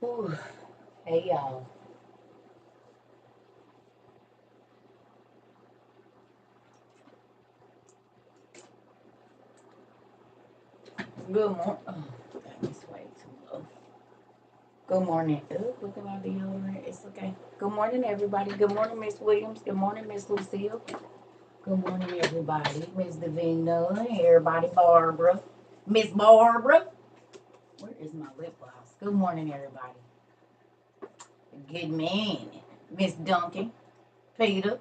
Ooh, hey y'all. Good morning. Oh, that was way too low. Good morning. Oh, look at all the deodorant. It's okay. Good morning, everybody. Good morning, Miss Williams. Good morning, Miss Lucille. Good morning, everybody. Miss Davina. Everybody, Barbara. Miss Barbara. Where is my lip gloss? Good morning, everybody. Good morning, Miss Duncan. Peter.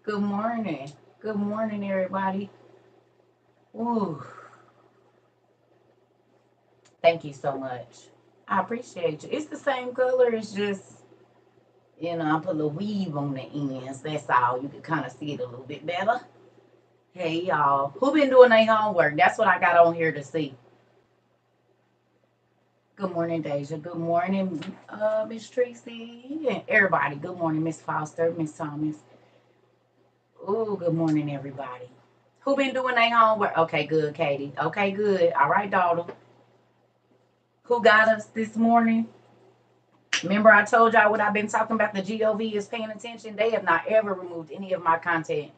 Good morning. Good morning, everybody. Ooh, thank you so much. I appreciate you. It's the same color. It's just, I put a little weave on the ends. That's all. You can kind of see it a little bit better. Hey, y'all. Who been doing their homework? That's what I got on here to see. Good morning, Deja. Good morning, Miss Tracy. And everybody. Good morning, Miss Foster, Miss Thomas. Ooh, good morning, everybody. Who been doing their homework? Okay, good, Katie. Okay, good. All right, daughter. Who got us this morning? Remember, I told y'all what I've been talking about. The GOV is paying attention. They have not ever removed any of my content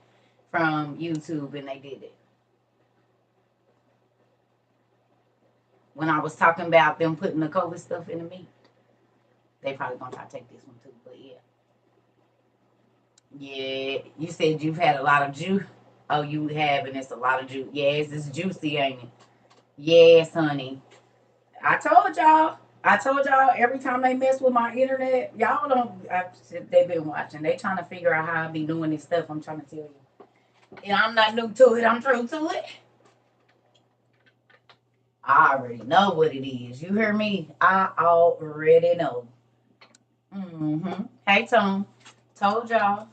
from YouTube, and they did it. When I was talking about them putting the COVID stuff in the meat, they probably gonna try to take this one too. But yeah, yeah. You said you've had a lot of juice. Oh, you have, and it's a lot of juice. Yes, it's juicy, ain't it? Yes, honey. I told y'all. I told y'all every time they mess with my internet, y'all don't. They've been watching. They trying to figure out how I be doing this stuff. I'm trying to tell you. And I'm not new to it. I'm true to it. I already know what it is. You hear me? I already know. Hey, Tom. Told y'all.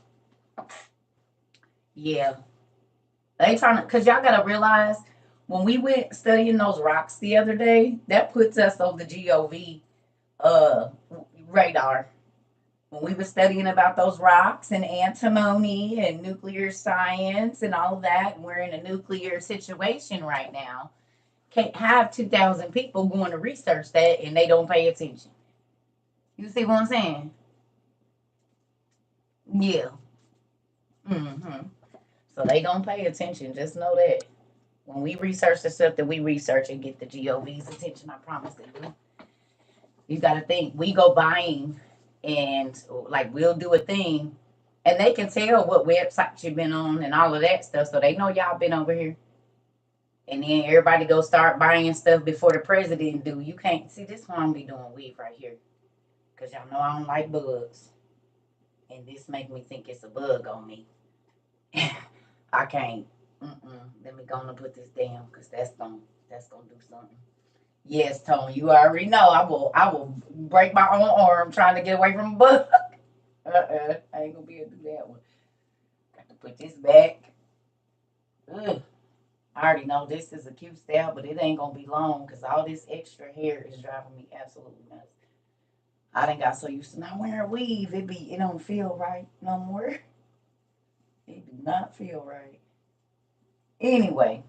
Yeah. They trying to, because y'all got to realize when we went studying those rocks the other day, that puts us on the GOV uh, radar. When we were studying about those rocks and antimony and nuclear science and all of that, and we're in a nuclear situation right now. Can't have 2,000 people going to research that and they don't pay attention. You see what I'm saying? Yeah. hmm So they don't pay attention. Just know that. When we research the stuff that we research and get the GOV's attention, I promise they do. You got to think. We go buying and like we'll do a thing and they can tell what website you've been on and all of that stuff. So they know y'all been over here. And then everybody go start buying stuff before the president do. You can't see this one I'm be doing weave right here. Cause y'all know I don't like bugs. And this make me think it's a bug on me. I can't. Let me go and put this down because that's gonna do something. Yes, Tony, you already know I will break my own arm trying to get away from a bug. I ain't gonna be able to do that one. Got to put this back. Ugh. I already know this is a cute style, but it ain't gonna be long because all this extra hair is driving me absolutely nuts. I done got so used to not wearing weave, it don't feel right no more. It do not feel right. Anyway,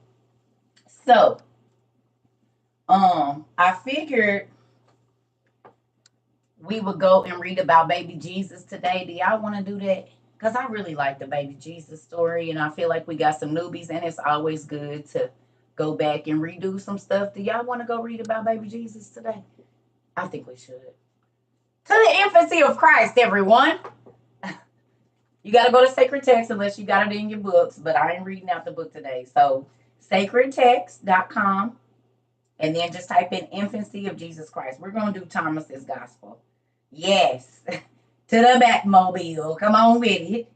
so I figured we would go and read about baby Jesus today. Do y'all want to do that? Because I really like the baby Jesus story, and I feel like we got some newbies, and it's always good to go back and redo some stuff. Do y'all want to go read about baby Jesus today? I think we should. To the infancy of Christ, everyone. You got to go to sacred text unless you got it in your books, but I ain't reading out the book today. So, sacredtext.com, and then just type in infancy of Jesus Christ. We're going to do Thomas's gospel. Yes. To the Batmobile. Come on with it.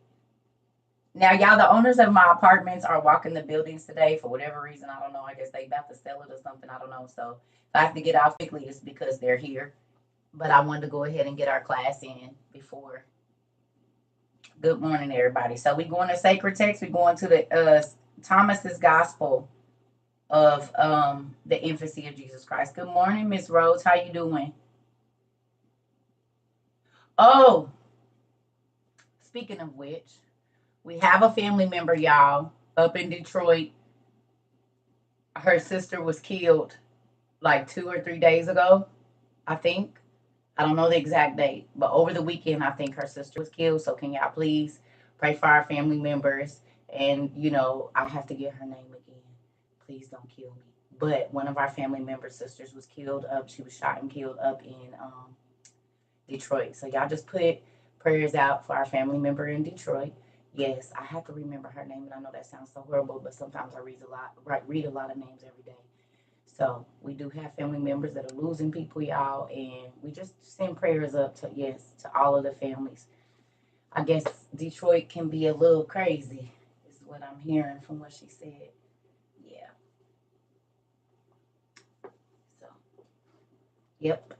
Now, y'all, the owners of my apartments are walking the buildings today for whatever reason. I don't know. I guess they about to sell it or something. I don't know. So if I have to get out quickly, it's because they're here. But I wanted to go ahead and get our class in before. Good morning, everybody. So we're going to sacred text. We're going to the Thomas's gospel of the infancy of Jesus Christ. Good morning, Miss Rose. How you doing? Oh, speaking of which, we have a family member, y'all, up in Detroit. Her sister was killed like 2 or 3 days ago, I think. I don't know the exact date, but over the weekend, I think her sister was killed. So can y'all please pray for our family members? And, you know, I have to get her name again. Please don't kill me. But one of our family members' sisters was killed up. She was shot and killed up in Detroit. So y'all just put prayers out for our family member in Detroit. Yes, I have to remember her name, and I know that sounds so horrible, but sometimes I read a lot of names every day. So we do have family members that are losing people, y'all, and we just send prayers up to all of the families. I guess Detroit can be a little crazy, is what I'm hearing from what she said. Yeah. So yep.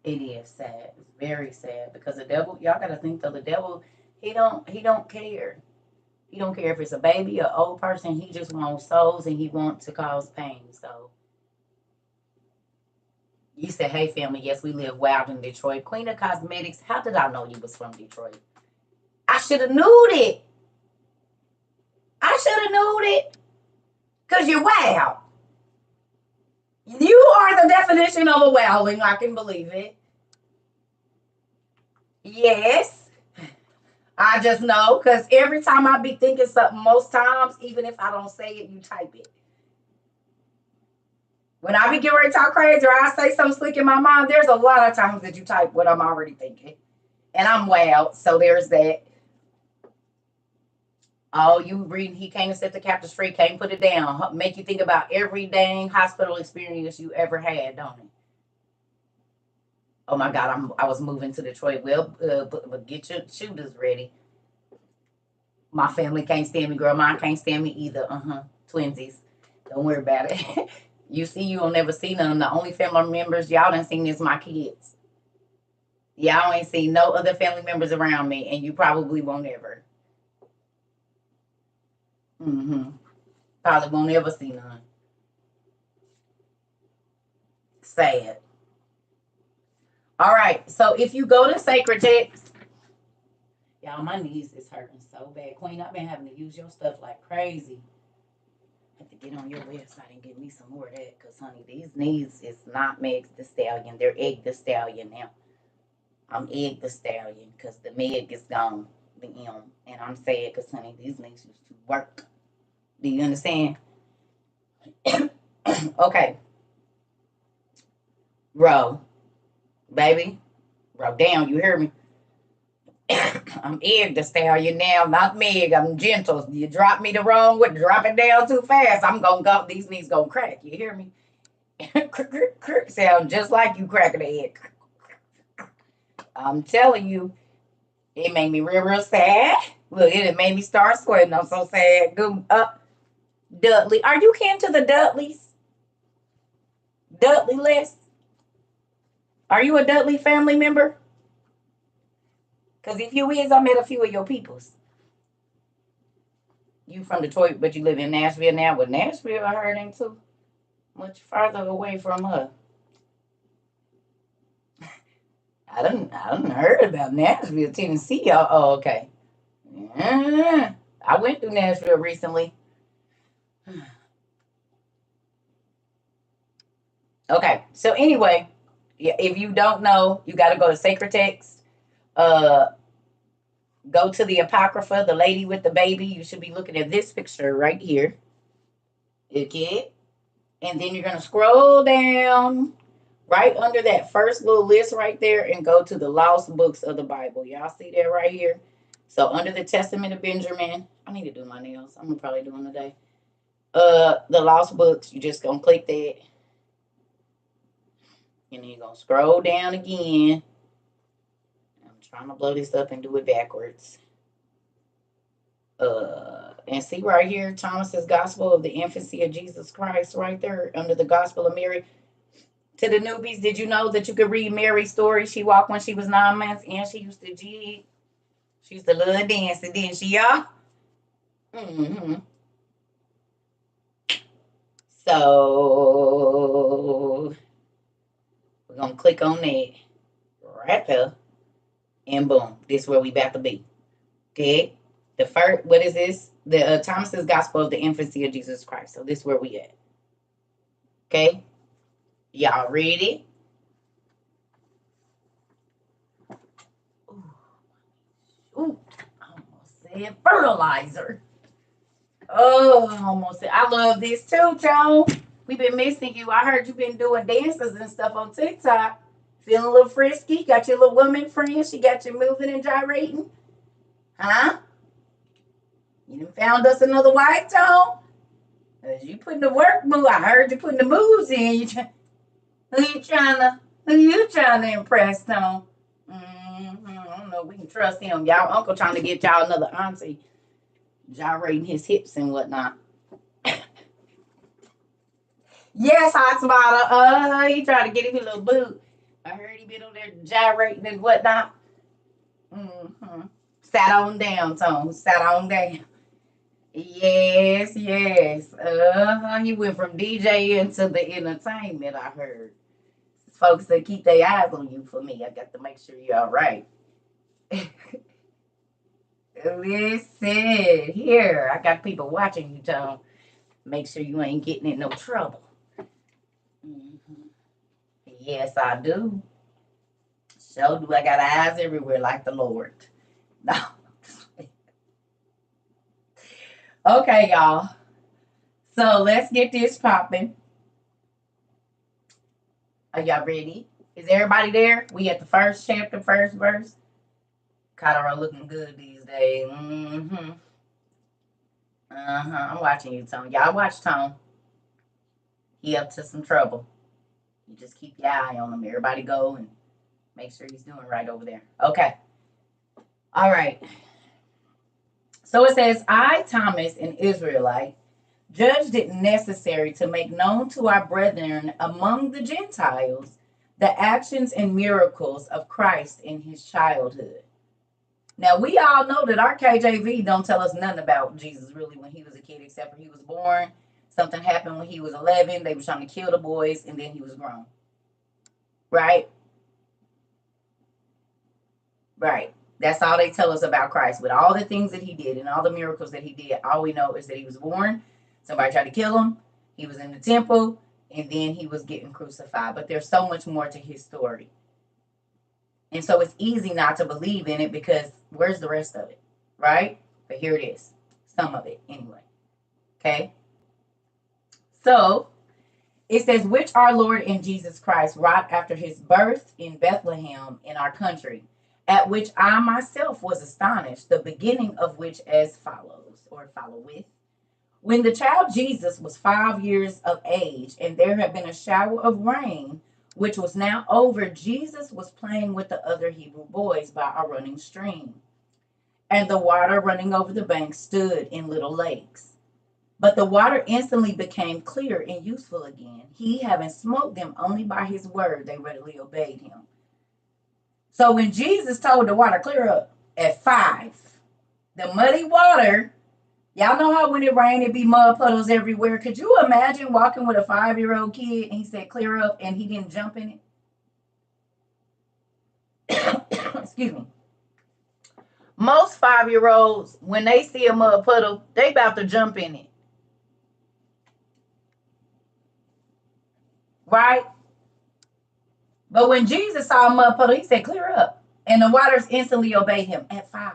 It is sad. It's very sad because the devil, y'all gotta think though, the devil, he don't care. He don't care if it's a baby or old person. He just wants souls and he wants to cause pain. So you said, hey family, yes, we live wild in Detroit. Queen of Cosmetics, how did I know you was from Detroit? I should have knew it. I should have knew it. Because you're wild. You are the definition of a wildling. I can believe it. Yes. I just know because every time I be thinking something, most times, even if I don't say it, you type it. When I be getting ready to talk crazy or I say something slick in my mind, there's a lot of times that you type what I'm already thinking. And I'm wild, so there's that. Oh, you reading He Came to Set the Captives Free, can't put it down. Make you think about every dang hospital experience you ever had, don't it? Oh my God, I was moving to Detroit. Well, but get your shooters ready. My family can't stand me, girl. Mine can't stand me either. Twinsies. Don't worry about it. You see, you will never see none. The only family members y'all done seen is my kids. Y'all ain't seen no other family members around me, and you probably won't ever. Probably won't ever see none. Sad. All right. So if you go to Sacred Text, y'all, my knees is hurting so bad. Queen, I've been having to use your stuff like crazy. I have to get on your website and get me some more of that, because honey, these knees is not Meg the Stallion. They're Egg the Stallion now. I'm Egg the Stallion because the Meg is gone, the M, and I'm sad because honey, these knees used to work. Do you understand? Okay. Row, baby, row down. You hear me? I'm Egg the Stallion now, not Meg. I'm gentle. You drop me the wrong way, drop it down too fast, I'm gonna go. These knees gonna crack. You hear me? Sound just like you cracking the egg. I'm telling you, it made me real sad. Look, it made me start sweating. I'm so sad. Go up, Dudley. Are you kin to the Dudleys? Dudley list? Are you a Dudley family member? Because if you is, I met a few of your peoples. You from Detroit, but you live in Nashville now. But Nashville, I heard ain't too much farther away from her. I done heard about Nashville, Tennessee. Oh, okay. I went through Nashville recently. Okay, so anyway, yeah, if you don't know, you got to go to Sacred Text. Uh, go to the Apocrypha, the lady with the baby. You should be looking at this picture right here. Okay, and then you're gonna scroll down right under that first little list right there and go to the lost books of the Bible. Y'all see that right here? So under the Testament of Benjamin, I need to do my nails. I'm gonna probably do them today. The lost books, you just gonna click that. And then you're gonna scroll down again. I'm trying to blow this up and do it backwards. And see right here, Thomas's Gospel of the Infancy of Jesus Christ, right there under the Gospel of Mary. To the newbies, did you know that you could read Mary's story? She walked when she was 9 months, and she used to jig. She used to love dancing, didn't she, y'all? Mm-hmm. So we're gonna click on that right there, and boom, this is where we about to be. Okay, the first, what is this? The Thomas's Gospel of the Infancy of Jesus Christ. So this is where we at. Okay, y'all ready? Ooh, I almost said fertilizer. Oh, I almost said. I love this too, Joan. We've been missing you. I heard you've been doing dances and stuff on TikTok. Feeling a little frisky? Got your little woman friend? She got you moving and gyrating? Huh? You done found us another wife, Joan? You putting the work move. I heard you putting the moves in. Who you trying to impress, Tom? I don't know. We can trust him. Y'all uncle trying to get y'all another auntie, gyrating his hips and whatnot. Yes, hot spotter. He tried to get him a little boot. I heard he been on there gyrating and whatnot. Sat on down, Tom. Sat on down. Yes, yes. He went from DJing to the entertainment, I heard. Folks that keep their eyes on you for me. I got to make sure you're all right. Listen, here. I got people watching you, Tom. Make sure you ain't getting in no trouble. Yes, I do. So do. I got eyes everywhere like the Lord. No. Okay, y'all. So let's get this popping. Are y'all ready? Is everybody there? We at the first chapter, first verse. Colorado looking good these days. I'm watching you, Tone. Y'all watch Tone. He up to some trouble. You just keep your eye on him. Everybody go and make sure he's doing right over there. Okay. All right. So it says, I, Thomas, an Israelite, judged it necessary to make known to our brethren among the Gentiles the actions and miracles of Christ in his childhood. Now, we all know that our KJV don't tell us nothing about Jesus really when he was a kid, except for he was born. Something happened when he was 11. They were trying to kill the boys, and then he was grown. Right? Right. That's all they tell us about Christ. With all the things that he did and all the miracles that he did, all we know is that he was born. Somebody tried to kill him. He was in the temple, and then he was getting crucified. But there's so much more to his story. And so it's easy not to believe in it because where's the rest of it? Right? But here it is. Some of it anyway. Okay? So it says, which our Lord and Jesus Christ wrought after his birth in Bethlehem in our country, at which I myself was astonished, the beginning of which as follows, or followeth. When the child Jesus was 5 years of age, and there had been a shower of rain, which was now over, Jesus was playing with the other Hebrew boys by a running stream. And the water running over the bank stood in little lakes. But the water instantly became clear and useful again. He, having smote them only by his word, they readily obeyed him. So when Jesus told the water clear up at 5, the muddy water, y'all know how when it rained, it'd be mud puddles everywhere. Could you imagine walking with a 5-year-old kid and he said clear up and he didn't jump in it? Excuse me. Most 5-year-olds, when they see a mud puddle, they about to jump in it. Right? But when Jesus saw a mud puddle, he said, clear up. And the waters instantly obeyed him at 5.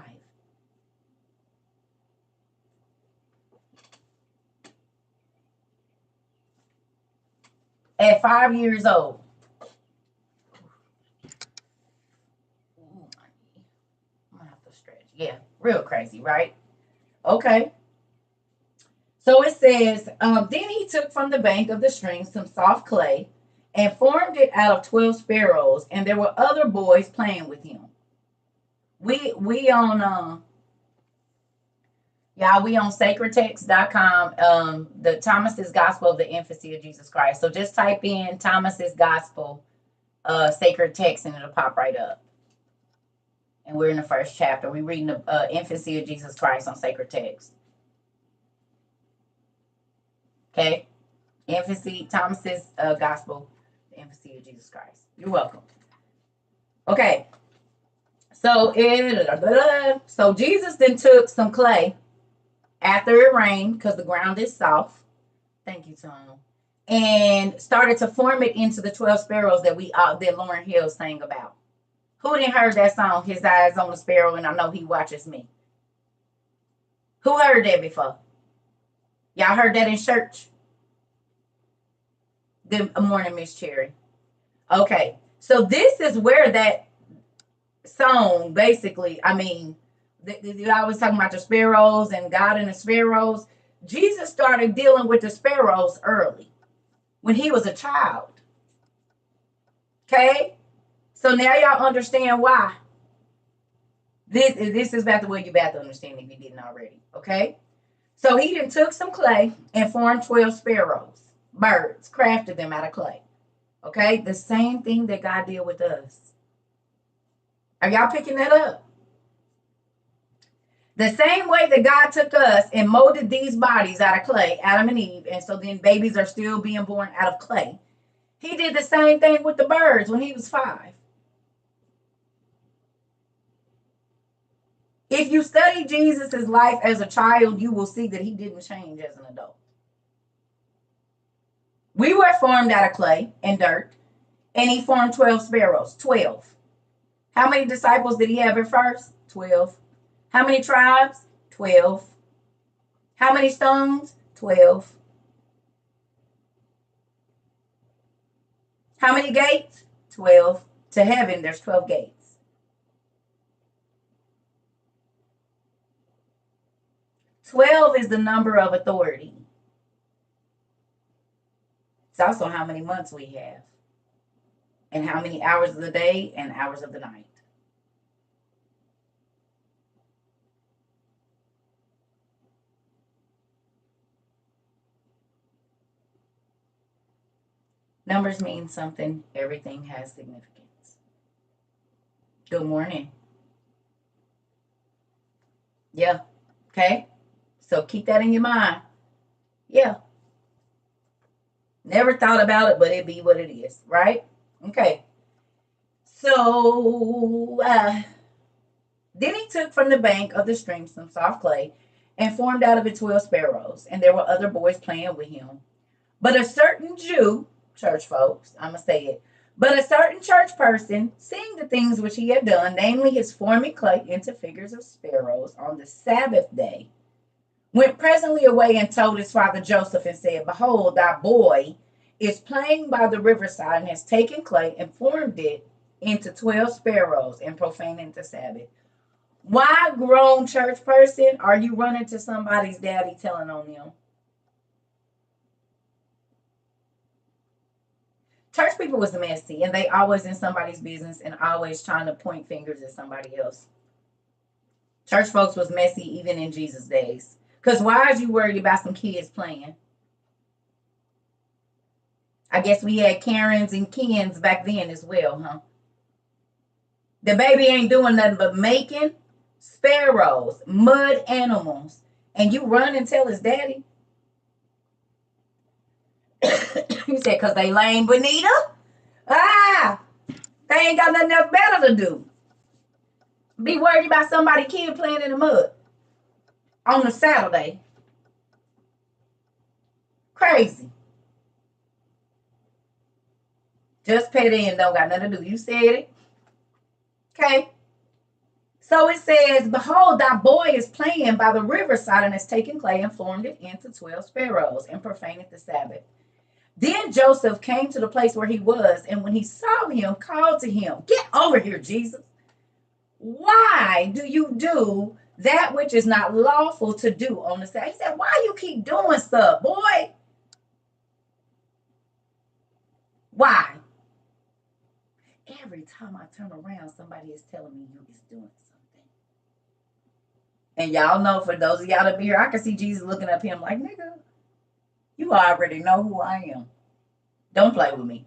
At 5 years old. I'm gonna have to stretch. Yeah, real crazy, right? Okay. So it says, then he took from the bank of the stream some soft clay and formed it out of 12 sparrows, and there were other boys playing with him. We on we on sacredtext.com, the Thomas's Gospel of the Infancy of Jesus Christ. So just type in Thomas's Gospel, sacred text, and it'll pop right up. And we're in the first chapter. We're reading the Infancy of Jesus Christ on sacred text. Okay? Infancy, Thomas's Gospel, the Infancy of Jesus Christ. You're welcome. Okay. So Jesus then took some clay after it rained, because the ground is soft. Thank you, Tom. And started to form it into the 12 sparrows that Lauren Hill sang about. Who didn't heard that song, His Eyes on the Sparrow, and I Know He Watches Me? Who heard that before? Y'all heard that in church? Good morning, Miss Cherry. Okay, so this is where that song basically, I mean, I was talking about the sparrows and God and the sparrows. Jesus started dealing with the sparrows early when he was a child. Okay, so now y'all understand why. This is about the way you about to understand if you didn't already. Okay, so he then took some clay and formed 12 sparrows, birds, crafted them out of clay. Okay, the same thing that God did with us. Are y'all picking that up? The same way that God took us and molded these bodies out of clay, Adam and Eve, and so then babies are still being born out of clay. He did the same thing with the birds when he was 5. If you study Jesus' life as a child, you will see that he didn't change as an adult. We were formed out of clay and dirt, and he formed 12 sparrows. 12. How many disciples did he have at first? 12. How many tribes? 12. How many stones? 12. How many gates? 12. To heaven, there's 12 gates. 12 is the number of authority. It's also how many months we have, and how many hours of the day and hours of the night. Numbers mean something. Everything has significance. Good morning. Yeah. Okay. So keep that in your mind. Yeah. Never thought about it, but it be what it is, right? Okay. So then he took from the bank of the stream some soft clay and formed out of it 12 sparrows, and there were other boys playing with him. But a certain Jew, church folks, I'm going to say it, but a certain church person, seeing the things which he had done, namely his forming clay into figures of sparrows on the Sabbath day, went presently away and told his father Joseph and said, Behold, thy boy is playing by the riverside and has taken clay and formed it into 12 sparrows and profaning the Sabbath. Why, grown church person, are you running to somebody's daddy telling on them? Church people was messy, and they always in somebody's business and always trying to point fingers at somebody else. Church folks was messy even in Jesus' days. Because why is you worried about some kids playing? I guess we had Karens and Kens back then as well, huh? The baby ain't doing nothing but making sparrows, mud animals, and you run and tell his daddy? You said, because they lame, Bonita? Ah, they ain't got nothing else better to do. Be worried about somebody kid playing in the mud on a Saturday. Crazy. Just petty and don't got nothing to do. You said it. Okay. So it says, Behold, thy boy is playing by the riverside and has taken clay and formed it into 12 sparrows and profaned the Sabbath. Then Joseph came to the place where he was, and when he saw him, called to him, Get over here, Jesus. Why do you do that which is not lawful to do on the Sabbath? He said, why you keep doing stuff, boy? Why? Every time I turn around, somebody is telling me you is doing something. And y'all know, for those of y'all that be here, I can see Jesus looking up him like, nigga, you already know who I am. Don't play with me.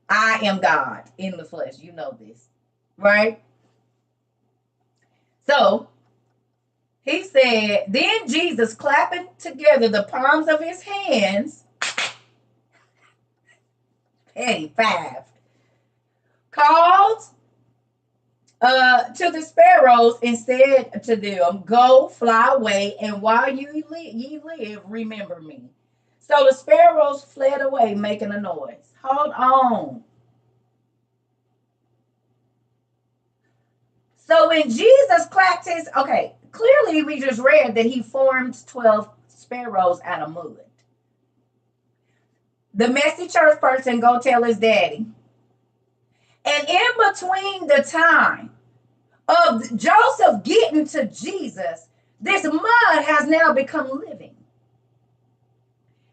I am God in the flesh. You know this, right? So he said, then Jesus, clapping together the palms of his hands, petty 5, called to the sparrows and said to them, Go, fly away, and while ye live, remember me. So the sparrows fled away, making a noise. Hold on. So when Jesus clapped his, okay, clearly we just read that he formed 12 sparrows out of mud. The messy church person go tell his daddy. And in between the time of Joseph getting to Jesus, this mud has now become living.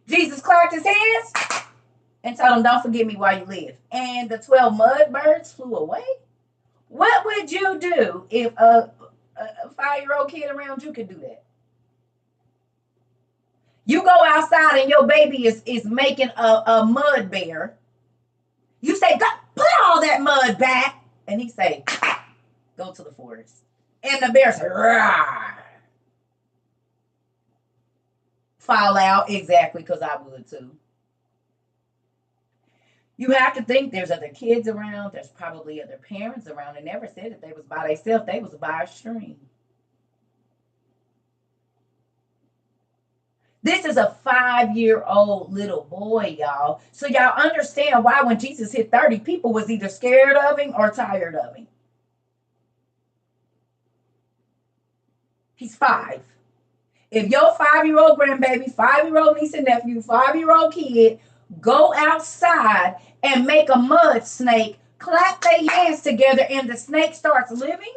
Jesus clapped his hands and told him, don't forget me while you live. And the 12 mud birds flew away. What would you do if a 5-year-old kid around you could do that? You go outside and your baby is making a mud bear. You say, put all that mud back. And he say, go to the forest. And the bear say, rawr. Fall out, exactly, because I would too. You have to think there's other kids around. There's probably other parents around. They never said that they was by themselves. They was by a stream. This is a 5-year-old little boy, y'all. So y'all understand why when Jesus hit 30, people was either scared of him or tired of him. He's 5. If your 5-year-old grandbaby, 5-year-old niece and nephew, 5-year-old kid go outside and make a mud snake, clap their hands together, and the snake starts living,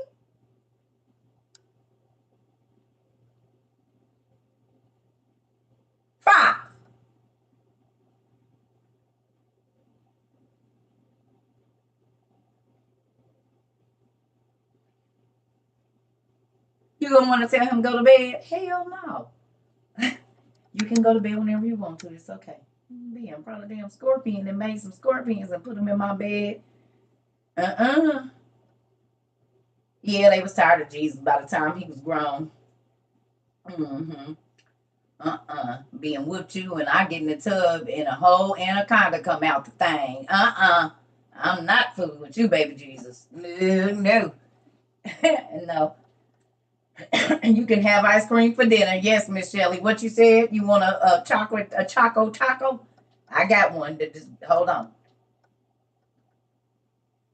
five. You gonna want to tell him go to bed? Hell no. You can go to bed whenever you want to. It's okay. Be in front of damn scorpion and made some scorpions and put them in my bed. Yeah, they was tired of Jesus by the time he was grown. Being whooped you and I get in the tub and a whole anaconda come out the thing. I'm not fooling with you, baby Jesus. No. No. You can have ice cream for dinner. Yes, Miss Shelley. What you said? You want a choco taco? I got one. Just hold on.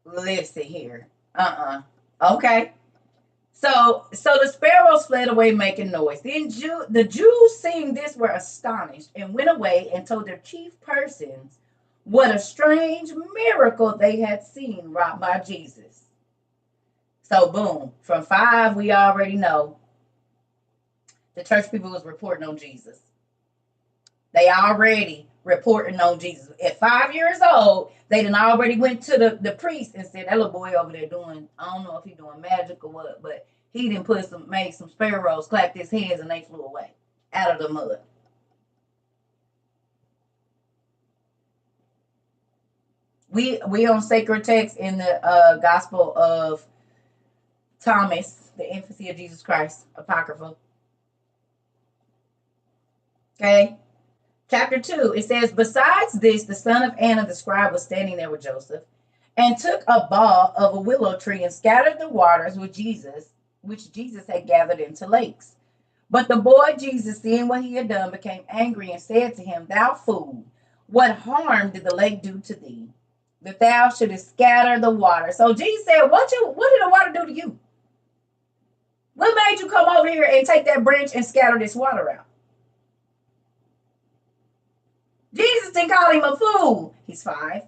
Listen here. Okay. So the sparrows fled away making noise. Then the Jews seeing this were astonished and went away and told their chief persons what a strange miracle they had seen wrought by Jesus. So boom, from 5 we already know the church people was reporting on Jesus. They already reporting on Jesus. At 5 years old, they done already went to the priest and said, that little boy over there doing, I don't know if he doing magic or what, but he didn't made some sparrows, clapped his hands, and they flew away out of the mud. We on sacred text in the Gospel of Thomas, the infancy of Jesus Christ, Apocrypha. Okay. Chapter 2, it says, besides this, the son of Anna, the scribe, was standing there with Joseph, and took a bough of a willow tree and scattered the waters which Jesus had gathered into lakes. But the boy Jesus, seeing what he had done, became angry and said to him, thou fool, what harm did the lake do to thee, that thou shouldest scatter the water? So Jesus said, what did the water do to you? What made you come over here and take that branch and scatter this water out? Jesus didn't call him a fool. He's 5.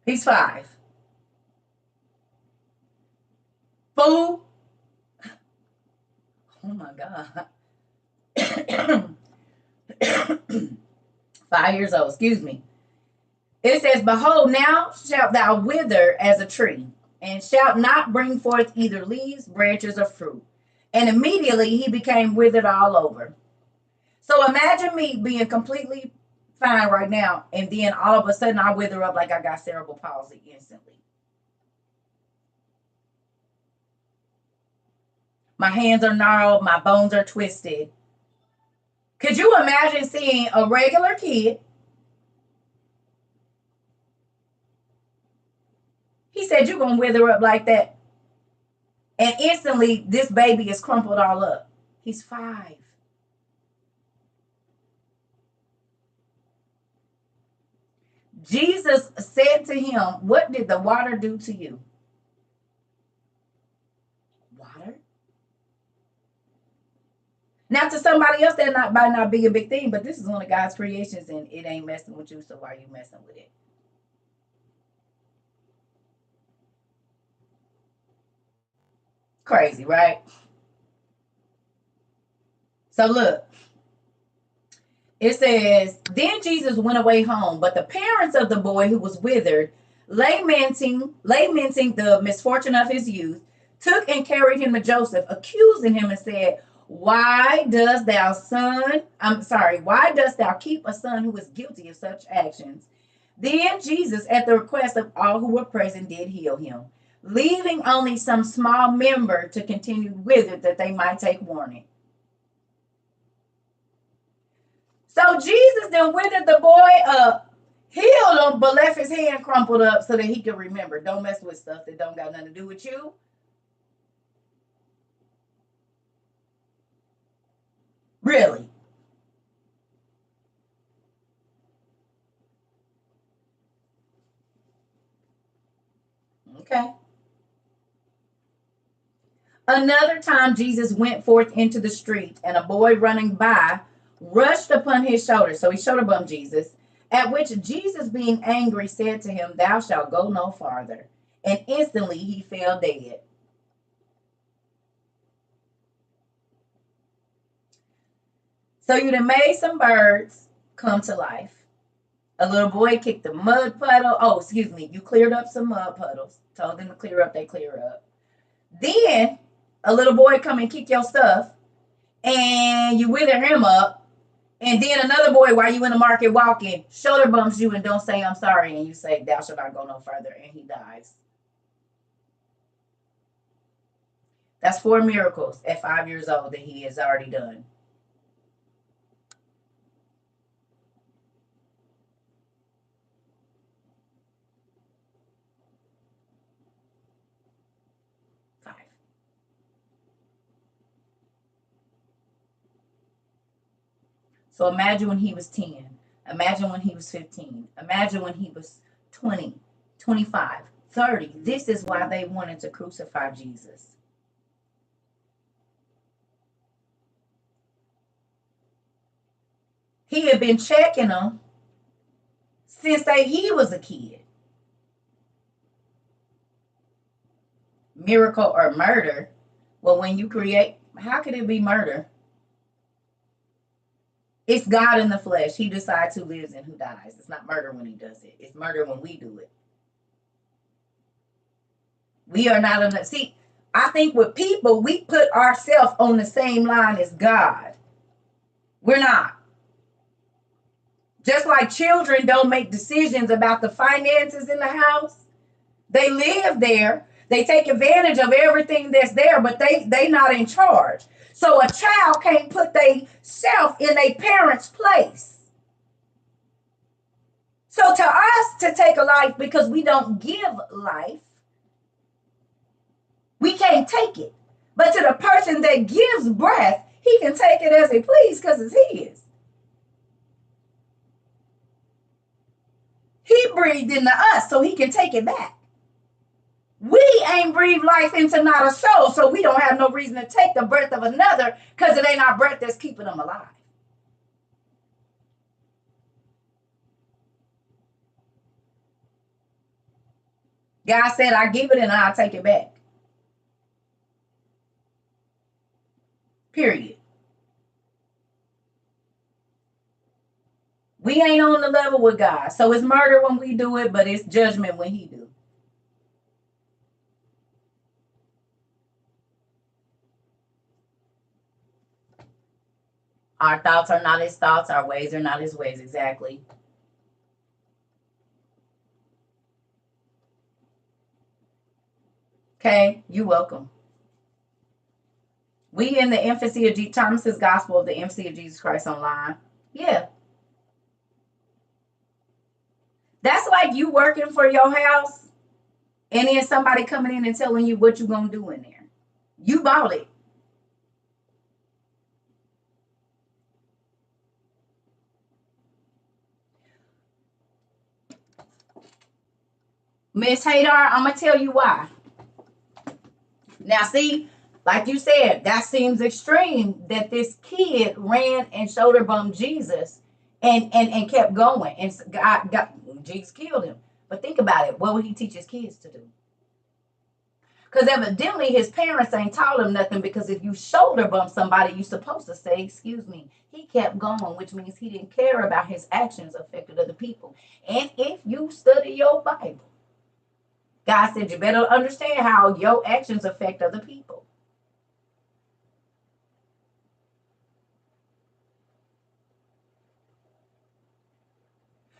He's 5. Fool. Oh my God. 5 years old, excuse me. It says, behold, now shalt thou wither as a tree, and shalt not bring forth either leaves, branches, or fruit. And immediately he became withered all over. So imagine me being completely fine right now, and then all of a sudden I wither up like I got cerebral palsy instantly. My hands are gnarled, my bones are twisted. Could you imagine seeing a regular kid? He said, you're going to wither up like that. And instantly, this baby is crumpled all up. He's 5. Jesus said to him, what did the water do to you? Water? Now, to somebody else, that might not be a big thing, but this is one of God's creations, and it ain't messing with you, so why are you messing with it? Crazy, right? So look, it says, then Jesus went away home, but the parents of the boy who was withered, lamenting the misfortune of his youth, took and carried him to Joseph, accusing him and said, why dost thou keep a son who is guilty of such actions? Then Jesus, at the request of all who were present, did heal him, leaving only some small member to continue withered, that they might take warning. So Jesus then withered the boy up, healed him, but left his hand crumpled up so that he could remember. Don't mess with stuff that don't got nothing to do with you. Really? Okay. Another time Jesus went forth into the street, and a boy running by rushed upon his shoulder. So he shoulder bumped Jesus, at which Jesus, being angry, said to him, thou shalt go no farther. And instantly he fell dead. So you done made some birds come to life. A little boy kicked a mud puddle. Oh, excuse me. You cleared up some mud puddles. Told them to clear up, they clear up. Then a little boy come and kick your stuff, and you wither him up. And then another boy, while you in the market walking, shoulder bumps you and don't say I'm sorry, and you say thou shalt not go no further, and he dies. That's 4 miracles at 5 years old that he has already done. So imagine when he was 10. Imagine when he was 15. Imagine when he was 20, 25, 30. This is why they wanted to crucify Jesus. He had been checking them since he was a kid. Miracle or murder? Well, when you create, how could it be murder? It's God in the flesh. He decides who lives and who dies. It's not murder when he does it. It's murder when we do it. We are not on the see. I think with people, we put ourselves on the same line as God. We're not. Just like children don't make decisions about the finances in the house. They live there. They take advantage of everything that's there, but they not in charge. So a child can't put themselves in a parent's place. So to us to take a life because we don't give life, we can't take it. But to the person that gives breath, he can take it as he please because it's his. He breathed into us so he can take it back. We ain't breathed life into not a soul, so we don't have no reason to take the breath of another because it ain't our breath that's keeping them alive. God said, I give it and I'll take it back. Period. We ain't on the level with God. So it's murder when we do it, but it's judgment when he do. Our thoughts are not his thoughts. Our ways are not his ways. Exactly. Okay, you're welcome. We in the infancy of Thomas's Gospel of the Infancy of Jesus Christ online. Yeah. That's like you working for your house and then somebody coming in and telling you what you're going to do in there. You bought it. Miss Haydar, I'm going to tell you why. Now, see, like you said, that seems extreme that this kid ran and shoulder bumped Jesus and kept going. And Jesus killed him. But think about it. What would he teach his kids to do? Because evidently his parents ain't taught him nothing, because if you shoulder bump somebody, you're supposed to say, excuse me. He kept going, which means he didn't care about his actions affected other people. And if you study your Bible, God said you better understand how your actions affect other people.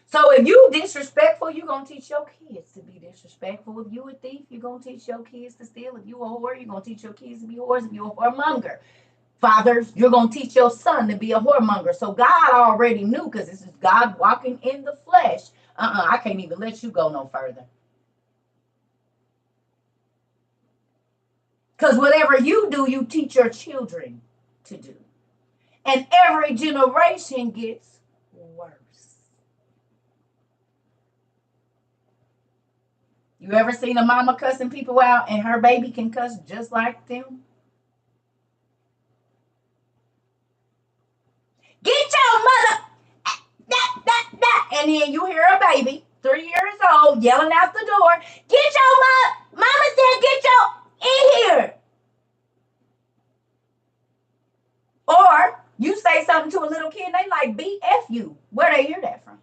So if you disrespectful, you're going to teach your kids to be disrespectful. If you a thief, you're going to teach your kids to steal. If you a whore, you're going to teach your kids to be whores. If you a whoremonger, fathers, you're going to teach your son to be a whoremonger. So God already knew, because this is God walking in the flesh. I can't even let you go no further. Because whatever you do, you teach your children to do. And every generation gets worse. You ever seen a mama cussing people out and her baby can cuss just like them? Get your mother, that. And then you hear a baby, 3 years old, yelling out the door, get your mama said get your in here. Or you say something to a little kid, they like, BF you. Where they hear that from?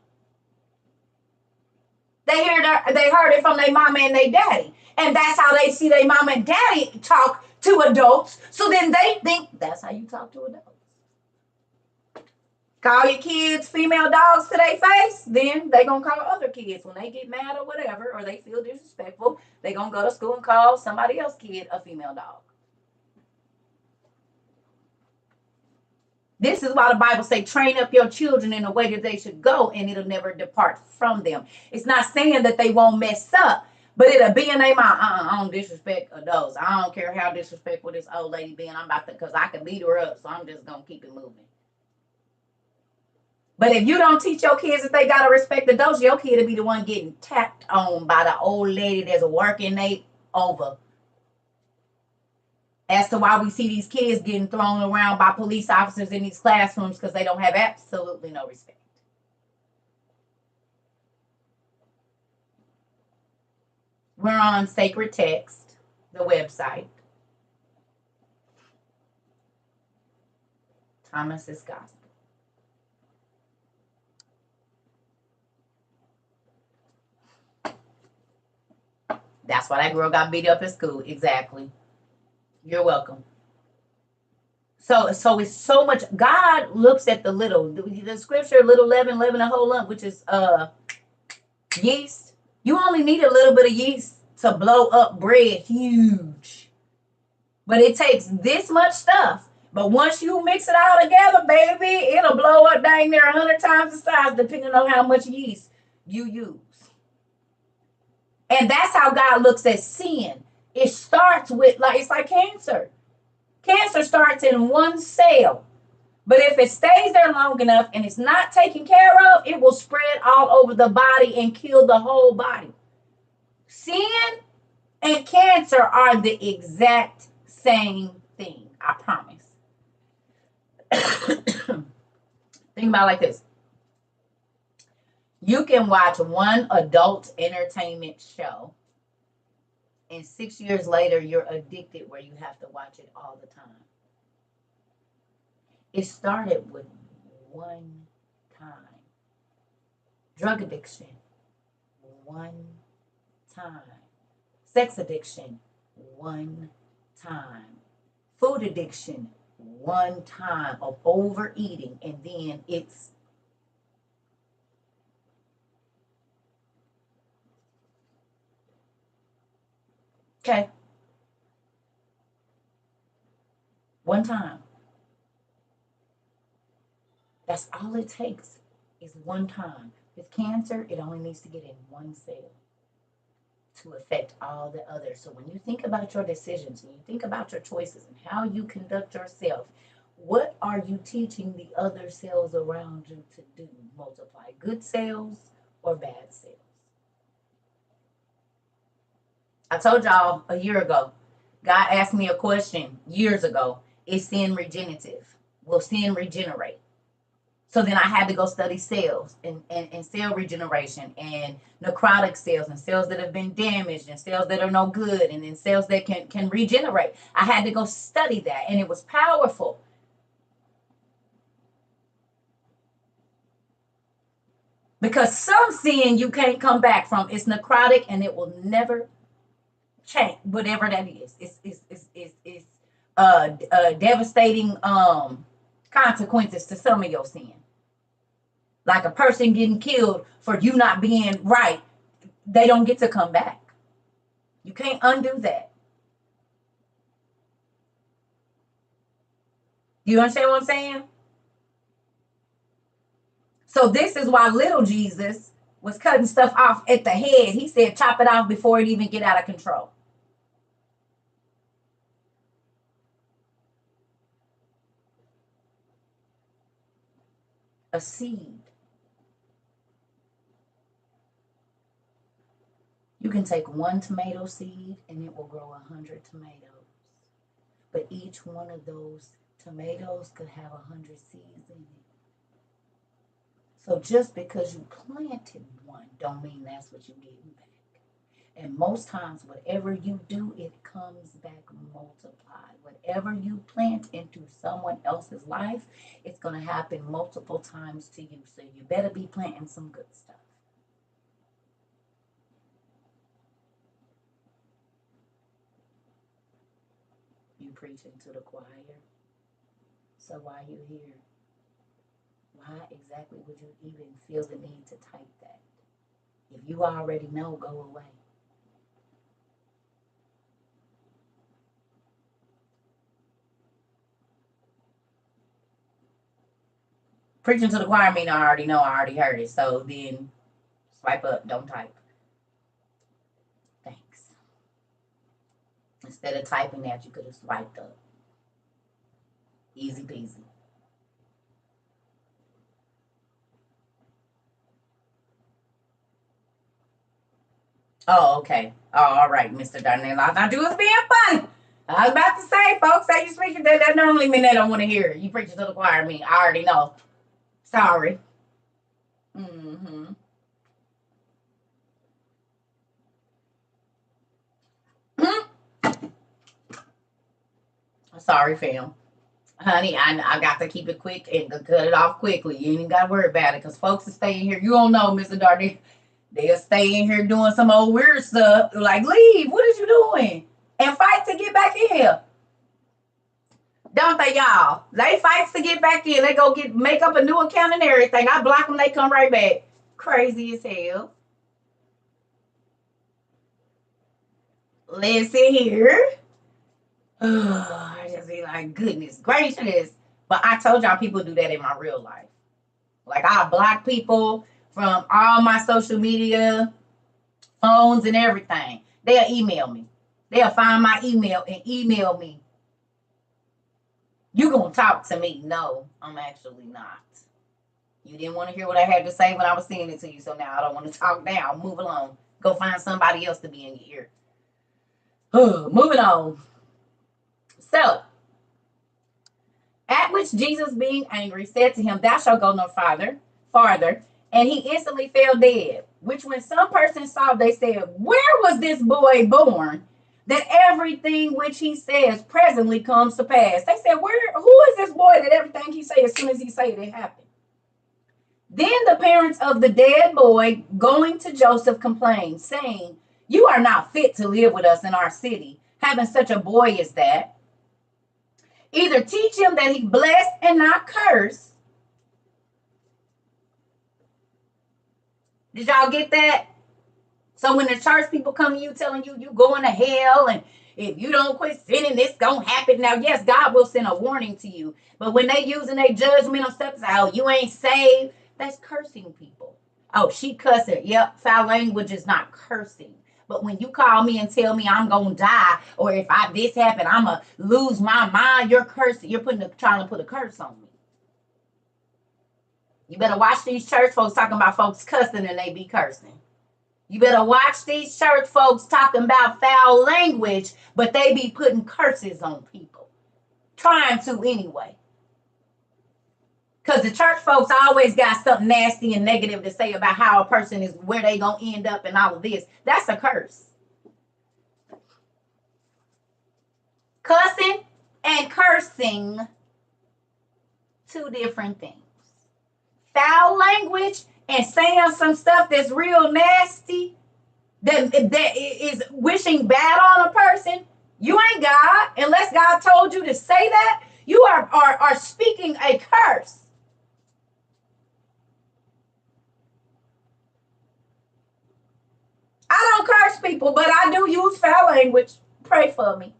They heard it from their mama and their daddy. And that's how they see their mama and daddy talk to adults. So then they think that's how you talk to adults. Call your kids female dogs to their face, then they gonna call other kids when they get mad or whatever, or they feel disrespectful. They gonna go to school and call somebody else's kid a female dog. This is why the Bible say, train up your children in the way that they should go, and it'll never depart from them. It's not saying that they won't mess up, but it'll be in their mind. I don't disrespect adults. I don't care how disrespectful this old lady being. I'm about to, because I can beat her up, so I'm just gonna keep it moving. But if you don't teach your kids that they gotta respect adults, your kid will be the one getting tapped on by the old lady that's working they over. As to why we see these kids getting thrown around by police officers in these classrooms, because they don't have absolutely no respect. We're on Sacred Text, the website. Thomas's Gospel. That's why that girl got beat up at school. Exactly. You're welcome. So it's so much. God looks at the little. The scripture, little leaven, leaven a whole lump, which is yeast. You only need a little bit of yeast to blow up bread huge. But it takes this much stuff. But once you mix it all together, baby, it'll blow up dang near 100 times the size, depending on how much yeast you use. And that's how God looks at sin. It starts with, like, it's like cancer. Cancer starts in one cell. But if it stays there long enough and it's not taken care of, it will spread all over the body and kill the whole body. Sin and cancer are the exact same thing, I promise. Think about it like this. You can watch one adult entertainment show, and 6 years later, you're addicted where you have to watch it all the time. It started with one time. Drug addiction, one time. Sex addiction, one time. Food addiction, one time of overeating, and then it's okay. One time. That's all it takes is one time. With cancer, it only needs to get in one cell to affect all the others. So when you think about your decisions and you think about your choices and how you conduct yourself, what are you teaching the other cells around you to do? Multiply good cells or bad cells? I told y'all a year ago, God asked me a question years ago. Is sin regenerative? Will sin regenerate? So then I had to go study cells and cell regeneration and necrotic cells and cells that have been damaged and cells that are no good and then cells that can regenerate. I had to go study that, and it was powerful. Because some sin you can't come back from. It's necrotic and it will never change, whatever that is. It's devastating consequences to some of your sin. Like a person getting killed for you not being right, they don't get to come back. You can't undo that. You understand what I'm saying? So this is why little Jesus was cutting stuff off at the head. He said, chop it off before it even get out of control. A seed. You can take one tomato seed and it will grow 100 tomatoes. But each one of those tomatoes could have 100 seeds in it. So just because you planted one don't mean that's what you're getting back. And most times, whatever you do, it comes back multiplied. Whatever you plant into someone else's life, it's going to happen multiple times to you. So you better be planting some good stuff. You preaching to the choir. So why you here? Why exactly would you even feel the need to type that? If you already know, go away. Preaching to the choir mean I already know, I already heard it. So then swipe up, don't type. Thanks. Instead of typing that, you could have swiped up. Easy peasy. Oh, okay. Oh, all right, Mr. Darnell. I thought you was being funny. I was about to say, folks, say you speaking that normally mean they don't want to hear it. You preaching to the choir me. I already know. Sorry. Mm-hmm. Sorry, fam. Honey, I got to keep it quick and cut it off quickly. You ain't even got to worry about it because folks are staying here. You don't know, Mr. Darnell. They'll stay in here doing some old weird stuff. Like, leave. What is you doing? And fight to get back in here. Don't they, y'all? They fights to get back in. They go make up a new account and everything. I block them, they come right back. Crazy as hell. Listen here. I just be like, goodness gracious. But I told y'all people do that in my real life. Like I block people from all my social media, phones, and everything. They'll email me. They'll find my email and email me. You gonna talk to me? No, I'm actually not. You didn't want to hear what I had to say when I was saying it to you, so now I don't want to talk now. Move along. Go find somebody else to be in your ear. Moving on. So, at which Jesus, being angry, said to him, thou shalt go no farther. And he instantly fell dead. Which when some persons saw, they said, where was this boy born? That everything which he says presently comes to pass. They said, who is this boy that everything he says, as soon as he say it happened? Then the parents of the dead boy, going to Joseph, complained, saying, you are not fit to live with us in our city, having such a boy as that. Either teach him that he bless and not curse. Did y'all get that? So when the church people come to you telling you you going to hell and if you don't quit sinning, this gonna happen. Now, yes, God will send a warning to you. But when they using their judgment on stuff, oh, you ain't saved, that's cursing people. Oh, she cussing. Yep, foul language is not cursing. But when you call me and tell me I'm gonna die, or if this happen, I'ma lose my mind, you're cursing. You're trying to put a curse on me. You better watch these church folks talking about folks cussing and they be cursing. You better watch these church folks talking about foul language, but they be putting curses on people. Trying to anyway. Because the church folks always got something nasty and negative to say about how a person is, where they going to end up and all of this. That's a curse. Cussing and cursing, two different things. Foul language and saying some stuff that's real nasty, that is wishing bad on a person, you ain't God. Unless God told you to say that, you are speaking a curse. I don't curse people, but I do use foul language. Pray for me.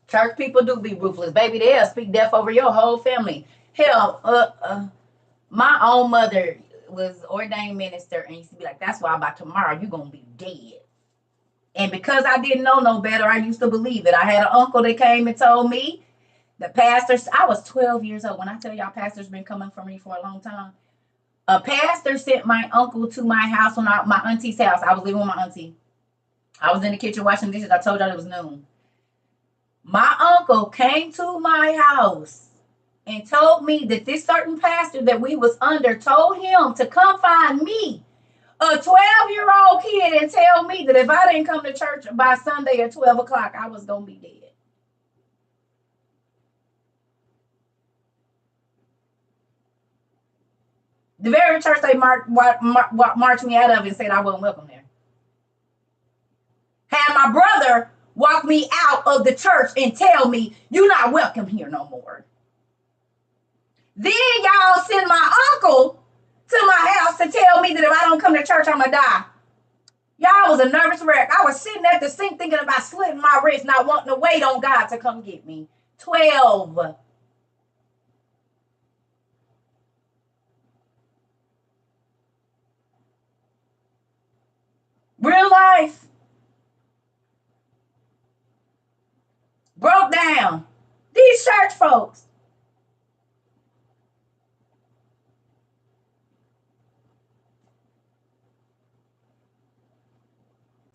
Church people do be ruthless. Baby, they'll speak death over your whole family. Hell, my own mother was ordained minister and used to be like, that's why by tomorrow you're going to be dead. And because I didn't know no better, I used to believe it. I had an uncle that came and told me, the pastors, I was 12 years old. When I tell y'all, pastors been coming for me for a long time. A pastor sent my uncle to my house, my auntie's house. I was living with my auntie. I was in the kitchen washing dishes. I told y'all it was noon. My uncle came to my house and told me that this certain pastor that we was under told him to come find me, a 12-year-old kid, and tell me that if I didn't come to church by Sunday at 12 o'clock, I was going to be dead. The very church they marched me out of and said I wasn't welcome there. Had my brother walk me out of the church and tell me, you're not welcome here no more. Then y'all send my uncle to my house to tell me that if I don't come to church, I'm going to die. Y'all was a nervous wreck. I was sitting at the sink thinking about slitting my wrist, not wanting to wait on God to come get me. 12. Real life. Broke down. These church folks.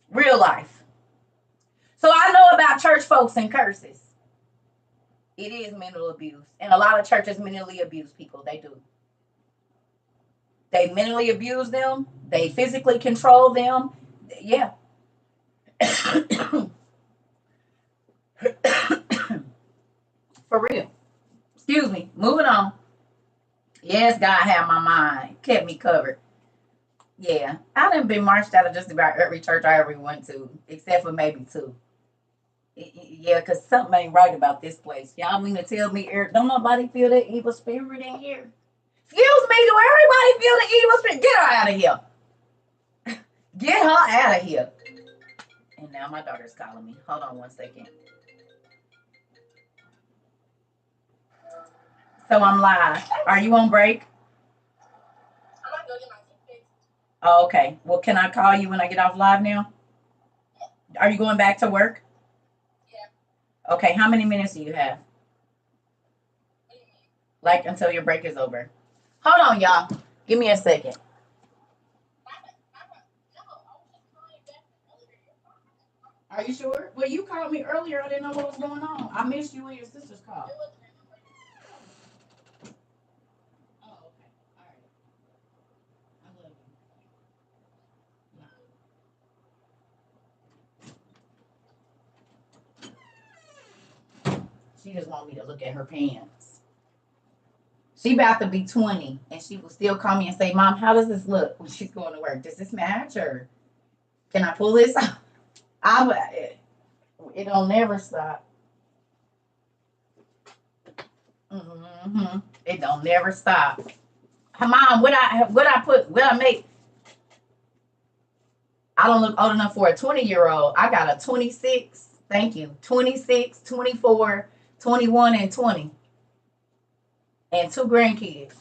Real life. So I know about church folks and curses. It is mental abuse. And a lot of churches mentally abuse people. They do. They mentally abuse them. They physically control them. Yeah. For real. Excuse me. Moving on. Yes, God had my mind. Kept me covered. Yeah. I done been marched out of just about every church I ever went to, except for maybe two. Yeah, because something ain't right about this place. Y'all mean to tell me, don't nobody feel that evil spirit in here? Excuse me, do everybody feel the evil spirit? Get her out of here. Get her out of here. And now my daughter's calling me. Hold on one second. So I'm live. Are you on break? I'm not going to get my toothpaste. Oh, okay. Well, can I call you when I get off live now? Are you going back to work? Yeah. Okay, how many minutes do you have? Like until your break is over. Hold on, y'all. Give me a second. Are you sure? Well, you called me earlier. I didn't know what was going on. I missed you and your sister's call. Oh, okay. All right. I love you. She just want me to look at her pants. She about to be 20, and she will still call me and say, Mom, how does this look when she's going to work? Does this match, or can I pull this out? It'll never stop. Mm-hmm. It don't never stop. Mom, what I make? I don't look old enough for a 20-year-old. I got a 26. Thank you. 26, 24, 21, and 20. And 2 grandkids.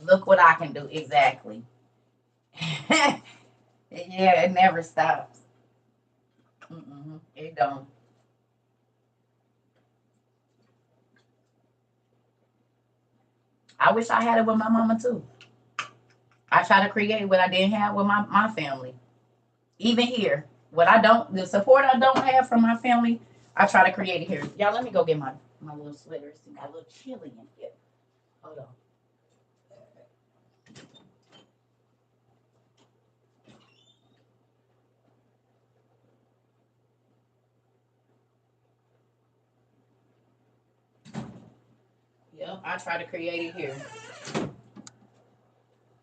Look what I can do. Exactly. Yeah, it never stops. It don't. I wish I had it with my mama too. I try to create what I didn't have with my family. Even here, what I don't, the support I don't have from my family, I try to create it here. Y'all, let me go get my little sweater. It's got a little chilly in here. Hold on. Yep, I try to create it here.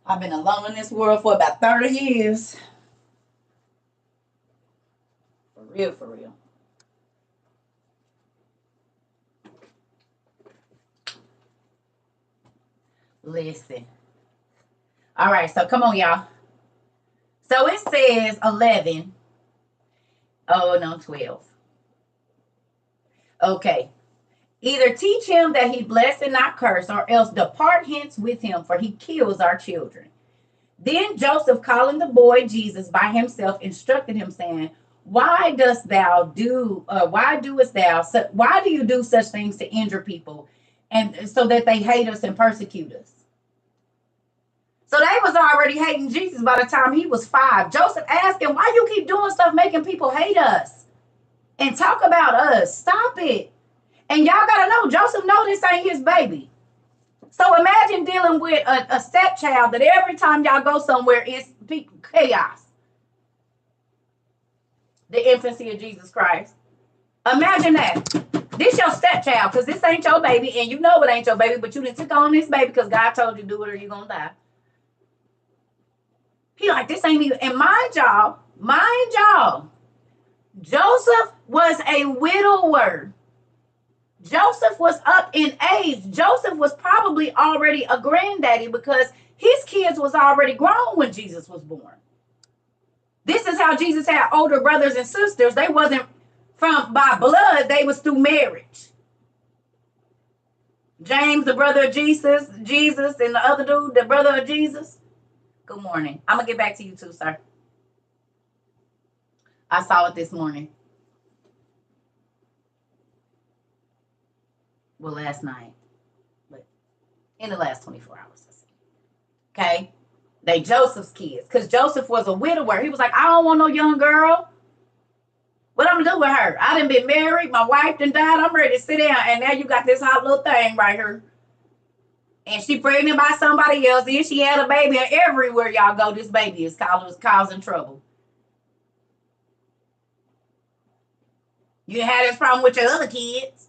I've been alone in this world for about 30 years. For real, for real. Listen. All right, so come on, y'all. So it says 11. Oh, no, 12. Okay. Either teach him that he bless and not curse, or else depart hence with him, for he kills our children. Then Joseph, calling the boy Jesus by himself, instructed him, saying, Why dost thou do? Why doest thou? Why do you do such things to injure people, and so that they hate us and persecute us? So they was already hating Jesus by the time he was 5. Joseph asked him, "Why you keep doing stuff making people hate us and talk about us? Stop it." And y'all gotta know, Joseph know this ain't his baby. So imagine dealing with a stepchild that every time y'all go somewhere, it's chaos. The infancy of Jesus Christ. Imagine that. This your stepchild, because this ain't your baby, and you know it ain't your baby, but you didn't took on this baby because God told you to do it or you're gonna die. He like, this ain't even, and mind y'all, Joseph was a widower. Joseph was up in age. Joseph was probably already a granddaddy because his kids was already grown when Jesus was born. This is how Jesus had older brothers and sisters. They wasn't from by blood, they was through marriage. James, the brother of Jesus, and the other dude, the brother of Jesus. Good morning. I'm gonna get back to you too, sir. I saw it this morning. Well, last night, but in the last 24 hours. Okay? They Joseph's kids. Because Joseph was a widower. He was like, I don't want no young girl. What I'm gonna do with her? I done been married. My wife done died. I'm ready to sit down. And now you got this hot little thing right here. And she pregnant by somebody else. Then she had a baby. And everywhere y'all go, this baby is causing trouble. You had this problem with your other kids.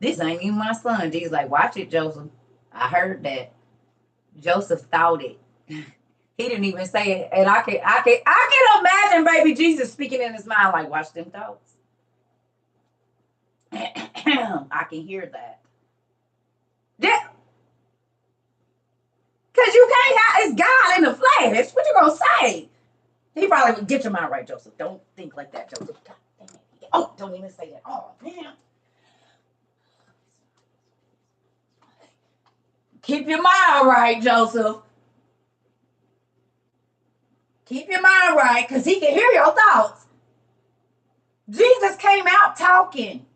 This ain't even my son. Jesus like, watch it, Joseph. I heard that. Joseph thought it. He didn't even say it. And I can imagine baby Jesus speaking in his mind, like, watch them thoughts. I can hear that. Yeah. Because you can't have, it's God in the flesh. What you gonna say? He probably would get your mind right, Joseph. Don't think like that, Joseph. God dang it. Oh, don't even say that. Oh, man. Keep your mind right, Joseph. Keep your mind right, because he can hear your thoughts. Jesus came out talking.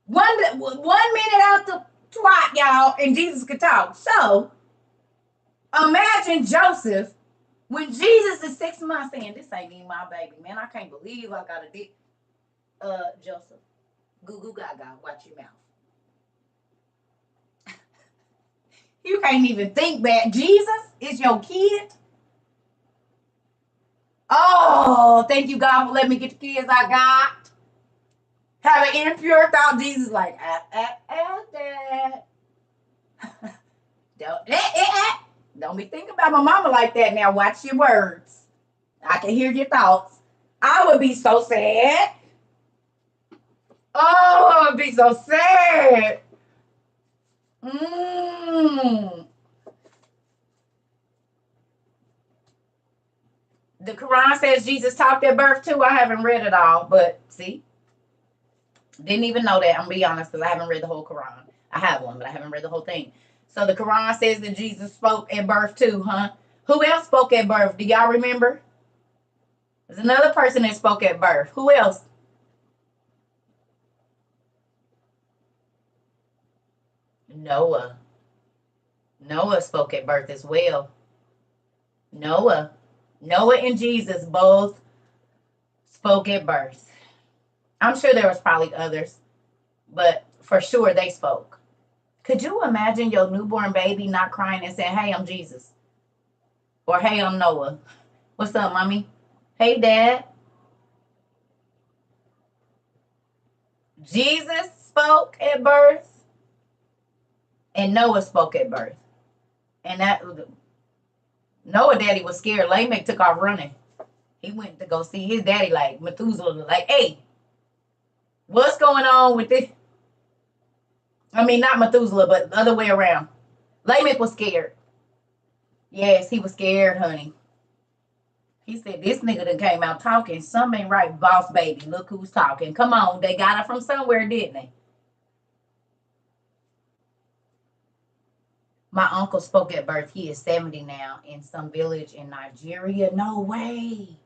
One minute out the twat, y'all, and Jesus could talk. So, imagine Joseph when Jesus is 6 months saying, this ain't even my baby, man. I can't believe I got a dick. Joseph, goo goo gaga, watch your mouth. You can't even think that Jesus is your kid. Oh, thank you, God, for letting me get the kids I got. Have an impure thought. Jesus like, Dad. Don't be thinking about my mama like that now. Watch your words. I can hear your thoughts. I would be so sad. Oh, I would be so sad. The Quran says Jesus talked at birth too. I haven't read it all, but see, didn't even know that. I'm gonna be honest, because I haven't read the whole Quran. I have one, but I haven't read the whole thing. So the Quran says that Jesus spoke at birth too, huh? Who else spoke at birth? Do y'all remember? There's another person that spoke at birth. Who else? Noah. Noah spoke at birth as well. Noah. Noah and Jesus both spoke at birth. I'm sure there was probably others, but for sure they spoke. Could you imagine your newborn baby not crying and saying, "Hey, I'm Jesus," or "Hey, I'm Noah"? What's up, mommy? Hey, dad. Jesus spoke at birth, and Noah spoke at birth. And that Noah daddy was scared. Lamech took off running. He went to go see his daddy, like Methuselah, like, "Hey, what's going on with this?" I mean, not Methuselah, but the other way around. Lamech was scared. Yes, he was scared, honey. He said, "This nigga done came out talking. Something ain't right, boss baby. Look who's talking. Come on, they got it from somewhere, didn't they?" My uncle spoke at birth. He is 70 now in some village in Nigeria. No way.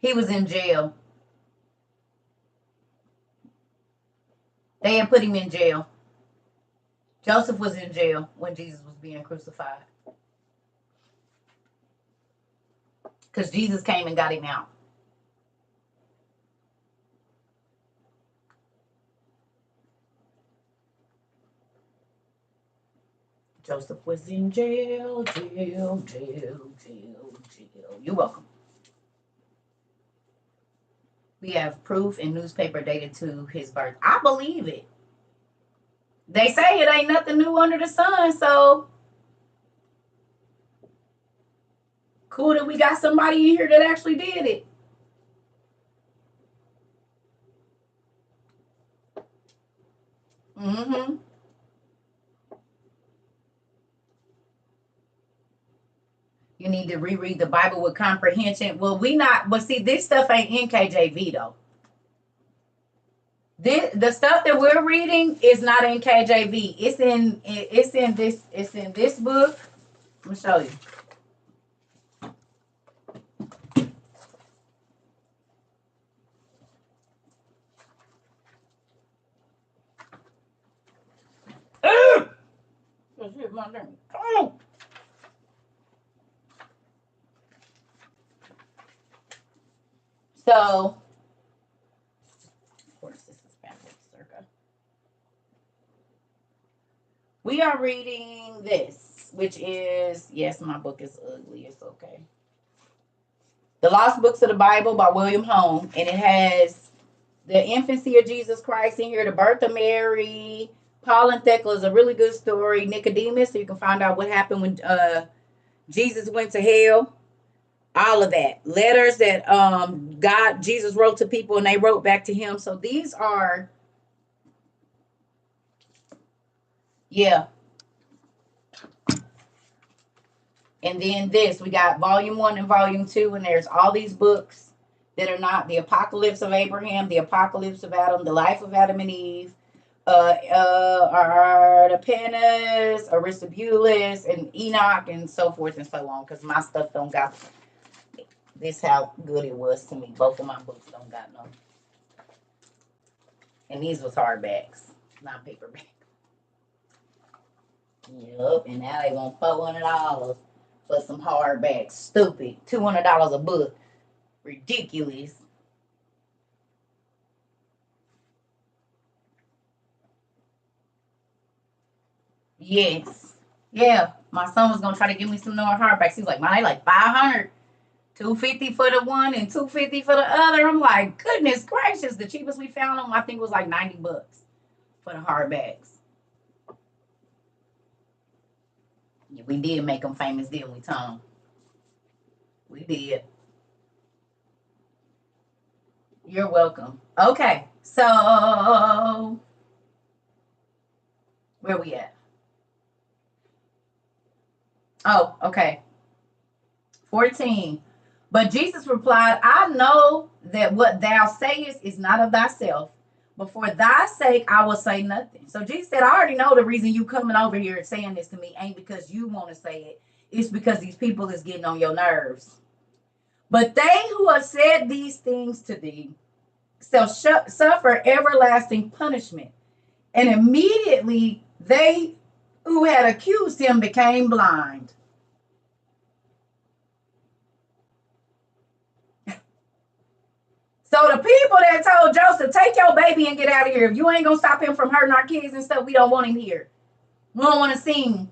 He was in jail. They had put him in jail. Joseph was in jail when Jesus was being crucified. Because Jesus came and got him out. Joseph was in jail, jail. You're welcome. We have proof in newspaper dated to his birth. I believe it. They say it ain't nothing new under the sun, so cool that we got somebody in here that actually did it. Mm-hmm. You need to reread the Bible with comprehension. Well, but see, this stuff ain't in KJV though. The stuff that we're reading is not in KJV. It's in this book. Let me show you. So, of course, this is backwards, circa. We are reading this, which is, yes, my book is ugly. It's okay. The Lost Books of the Bible by William Home, and it has the infancy of Jesus Christ in here, the birth of Mary. Paul and Thecla is a really good story. Nicodemus, so you can find out what happened when Jesus went to hell. All of that. Letters that Jesus wrote to people and they wrote back to him. So these are, yeah. And then we got volume 1 and volume 2, and there's all these books that are not the Apocalypse of Abraham, the Apocalypse of Adam, the Life of Adam and Eve, Artapanus, Aristobulus, and Enoch, and so forth and so on, because my stuff don't got this how good it was to me. Both of my books don't got no. And these was hardbacks, not paperback. Yup, and now they want $400 for some hardbacks. Stupid. $200 a book. Ridiculous. Yes. Yeah. My son was gonna try to give me some more hardbacks. He was like, "Man, they like 500, 250 for the one and 250 for the other." I'm like, goodness gracious. The cheapest we found them, I think, was like $90 for the hardbacks. Yeah, we did make them famous, didn't we, Tom? We did. You're welcome. Okay, so where we at? Oh, okay. 14. But Jesus replied, "I know that what thou sayest is not of thyself, But for thy sake, I will say nothing. So Jesus said, I already know the reason you coming over here and saying this to me ain't because you want to say it. It's because these people is getting on your nerves. But they who have said these things to thee shall suffer everlasting punishment. And immediately they who had accused him became blind. So the people that told Joseph, take your baby and get out of here. If you ain't going to stop him from hurting our kids and stuff, we don't want him here. We don't want to see him.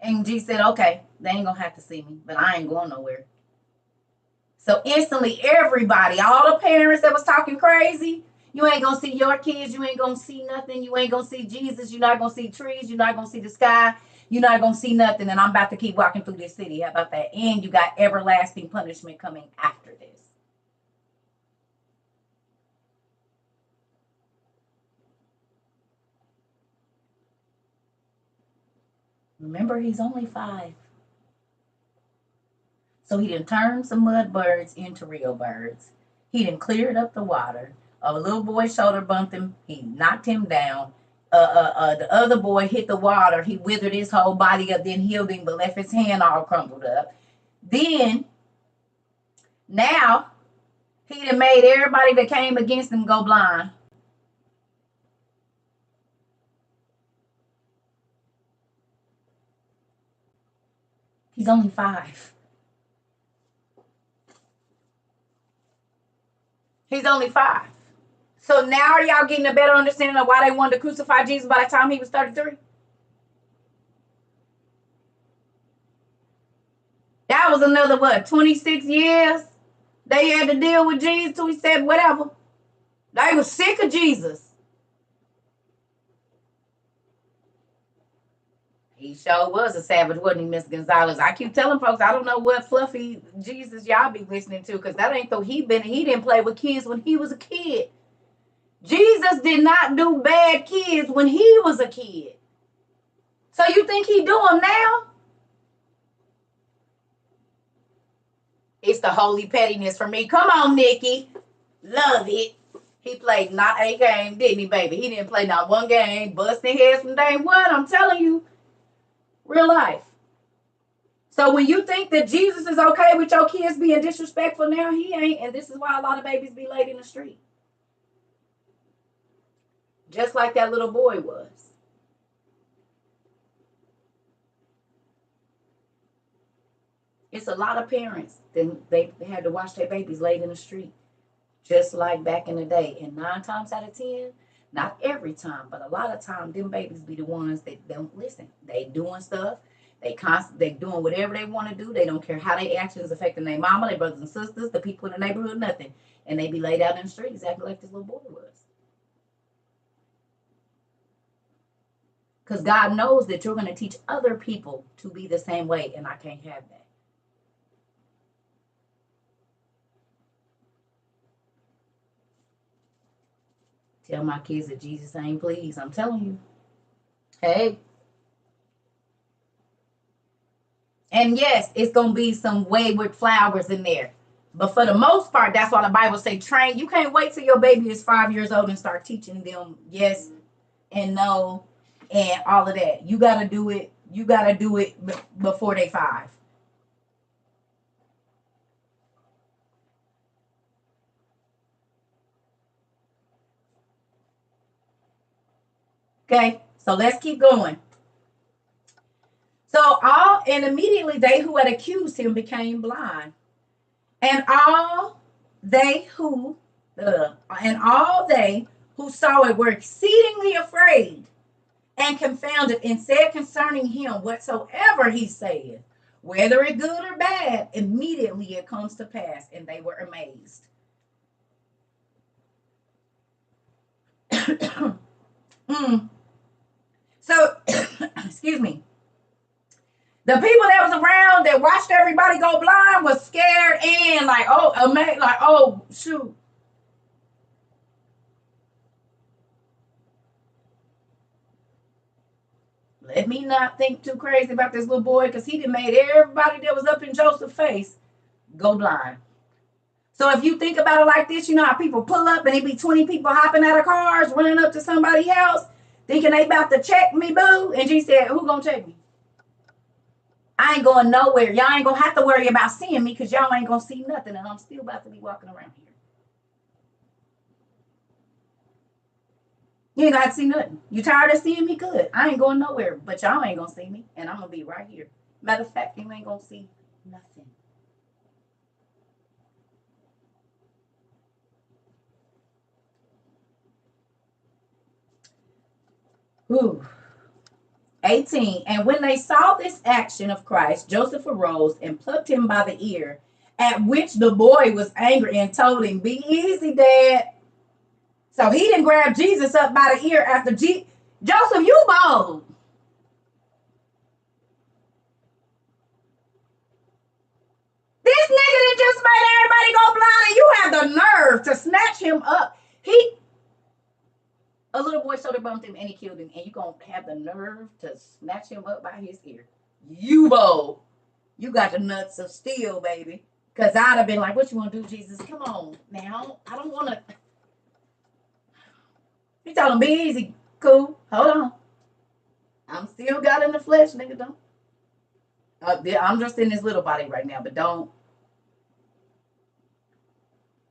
And Jesus said, okay, they ain't going to have to see me, but I ain't going nowhere. So instantly everybody, all the parents that was talking crazy, you ain't going to see your kids. You ain't going to see nothing. You ain't going to see Jesus. You're not going to see trees. You're not going to see the sky. You're not going to see nothing. And I'm about to keep walking through this city. How about that? And you got everlasting punishment coming after this. Remember, he's only 5. So he done turned some mud birds into real birds. He done cleared up the water. A little boy shoulder bumped him. He knocked him down. The other boy hit the water. He withered his whole body up, then healed him, but left his hand all crumpled up. Then, now, he done made everybody that came against him go blind. He's only 5. He's only 5. So now are y'all getting a better understanding of why they wanted to crucify Jesus by the time he was 33? That was another, 26 years they had to deal with Jesus till he said whatever. They were sick of Jesus. He sure was a savage, wasn't he, Miss Gonzalez? I keep telling folks, I don't know what fluffy Jesus y'all be listening to, because that ain't though he didn't play with kids when he was a kid. Jesus did not do bad kids when he was a kid. So you think he do them now? It's the holy pettiness for me. Come on, Nikki. Love it. He played not a game, didn't he, baby? He didn't play not one game. Busting heads from day one. I'm telling you. Real life. So when you think that Jesus is okay with your kids being disrespectful now, he ain't. And this is why a lot of babies be laid in the street. Just like that little boy was. It's a lot of parents that they had to watch their babies laid in the street. Just like back in the day. And 9 times out of 10, not every time, but a lot of times, them babies be the ones that don't listen. They doing stuff. They doing whatever they want to do. They don't care how their actions affecting their mama, their brothers and sisters, the people in the neighborhood, nothing. And they be laid out in the street exactly like this little boy was. Because God knows that you're going to teach other people to be the same way, and I can't have that. Tell my kids that Jesus ain't pleased. I'm telling you. Hey. And yes, it's going to be some wayward flowers in there. But for the most part, that's why the Bible say train. You can't wait till your baby is 5 years old and start teaching them yes and no and all of that. You got to do it. You got to do it before they 5. Okay, so let's keep going. So and immediately they who had accused him became blind. And all they who saw it were exceedingly afraid and confounded, and said concerning him whatsoever he saith, whether it good or bad, immediately it comes to pass, and they were amazed. So, excuse me. The people that was around that watched everybody go blind was scared and like, oh, amazed, like, oh, shoot. Let me not think too crazy about this little boy, because he done made everybody that was up in Joseph's face go blind. So if you think about it like this, you know how people pull up and it be 20 people hopping out of cars, running up to somebody else, thinking they about to check me, boo. And she said, who gonna check me? I ain't going nowhere. Y'all ain't gonna have to worry about seeing me because y'all ain't gonna see nothing. And I'm still about to be walking around here. You ain't gonna have to see nothing. You tired of seeing me? Good. I ain't going nowhere. But y'all ain't gonna see me. And I'm gonna be right here. Matter of fact, you ain't gonna see nothing. Ooh. 18. And when they saw this action of Christ, Joseph arose and plucked him by the ear, at which the boy was angry and told him, be easy, Dad. So he didn't grab Jesus up by the ear after Joseph, you bold. This nigga that just made everybody go blind and you have the nerve to snatch him up. A little boy shoulder bumped him and he killed him, and you gonna have the nerve to snatch him up by his ear. You bold. You got the nuts of steel, baby. Because I'd have been like, what you want to do, Jesus? Come on now. I don't want to. He told him, be easy. Cool. Hold on. I'm still God in the flesh, nigga. Don't. I'm just in this little body right now, but don't.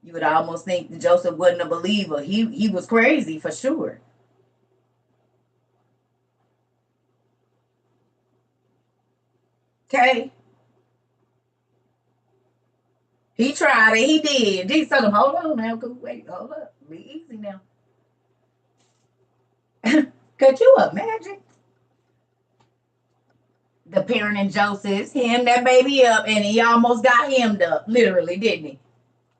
You would almost think that Joseph wasn't a believer. He was crazy for sure. Okay. He tried it. He did. Jesus told him, hold on now. Wait, hold up. Be easy now. Could you imagine? The parent and Joseph hemmed that baby up, and he almost got hemmed up, literally, didn't he?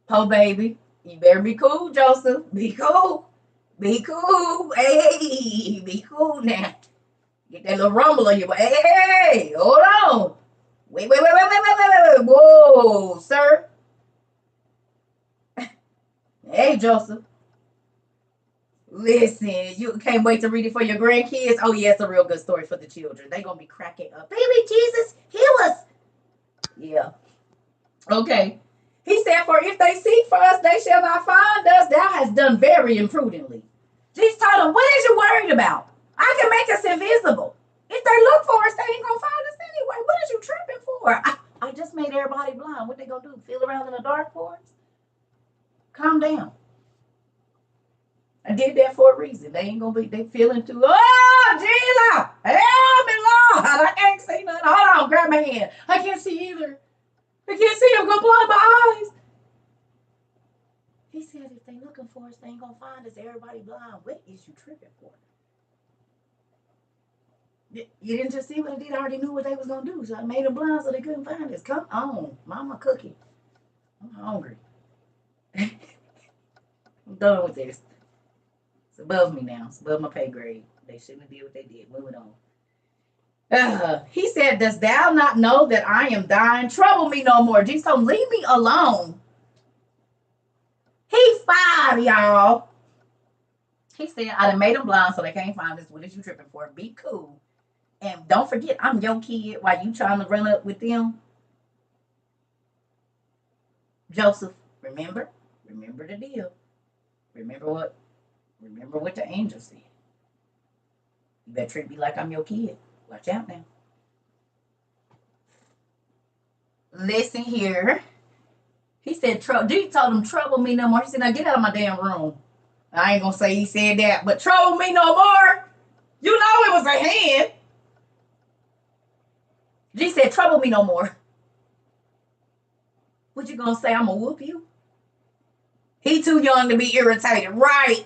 Oh, baby, you better be cool, Joseph. Be cool. Be cool. Hey, be cool now. Get that little rumble on you. Hey, hold on. Wait. Whoa, sir. Hey, Joseph. Listen, you can't wait to read it for your grandkids. Oh, yeah, it's a real good story for the children. They're going to be cracking up. Baby Jesus, heal us. Yeah. Okay. He said, for if they seek for us, they shall not find us. Thou hast done very imprudently. Jesus told him, what is you worried about? I can make us invisible. If they look for us, they ain't going to find us anyway. What is you tripping for? I just made everybody blind. What they going to do? Feel around in the dark for us? Calm down. I did that for a reason. They ain't going to be, they feeling too, oh, Jesus, help me, Lord. I can't see nothing. Hold on, grab my hand. I can't see either. I can't see. I'm going to blind my eyes. He said, if they looking for us, they ain't going to find us. Everybody blind. What is you tripping for? You didn't just see what I did. I already knew what they was going to do. So I made them blind so they couldn't find us. Come on. Mama cookie. I'm hungry. I'm done with this. It's above me now. It's above my pay grade. They shouldn't have did what they did. Moving on. He said, dost thou not know that I am thine? Trouble me no more. Jesus told him, leave me alone. He 5, y'all. He said, I done made them blind so they can't find us. What is you tripping for? Be cool. And don't forget, I'm your kid while you trying to run up with them. Joseph, remember? Remember the deal. Remember what the angel said. You better treat me like I'm your kid. Watch out now. Listen here. He said, Jesus told him, trouble me no more. He said, now get out of my damn room. I ain't going to say he said that, but trouble me no more. You know it was a hand. Jesus said, trouble me no more. What you going to say? I'm going to whoop you? He too young to be irritated. Right.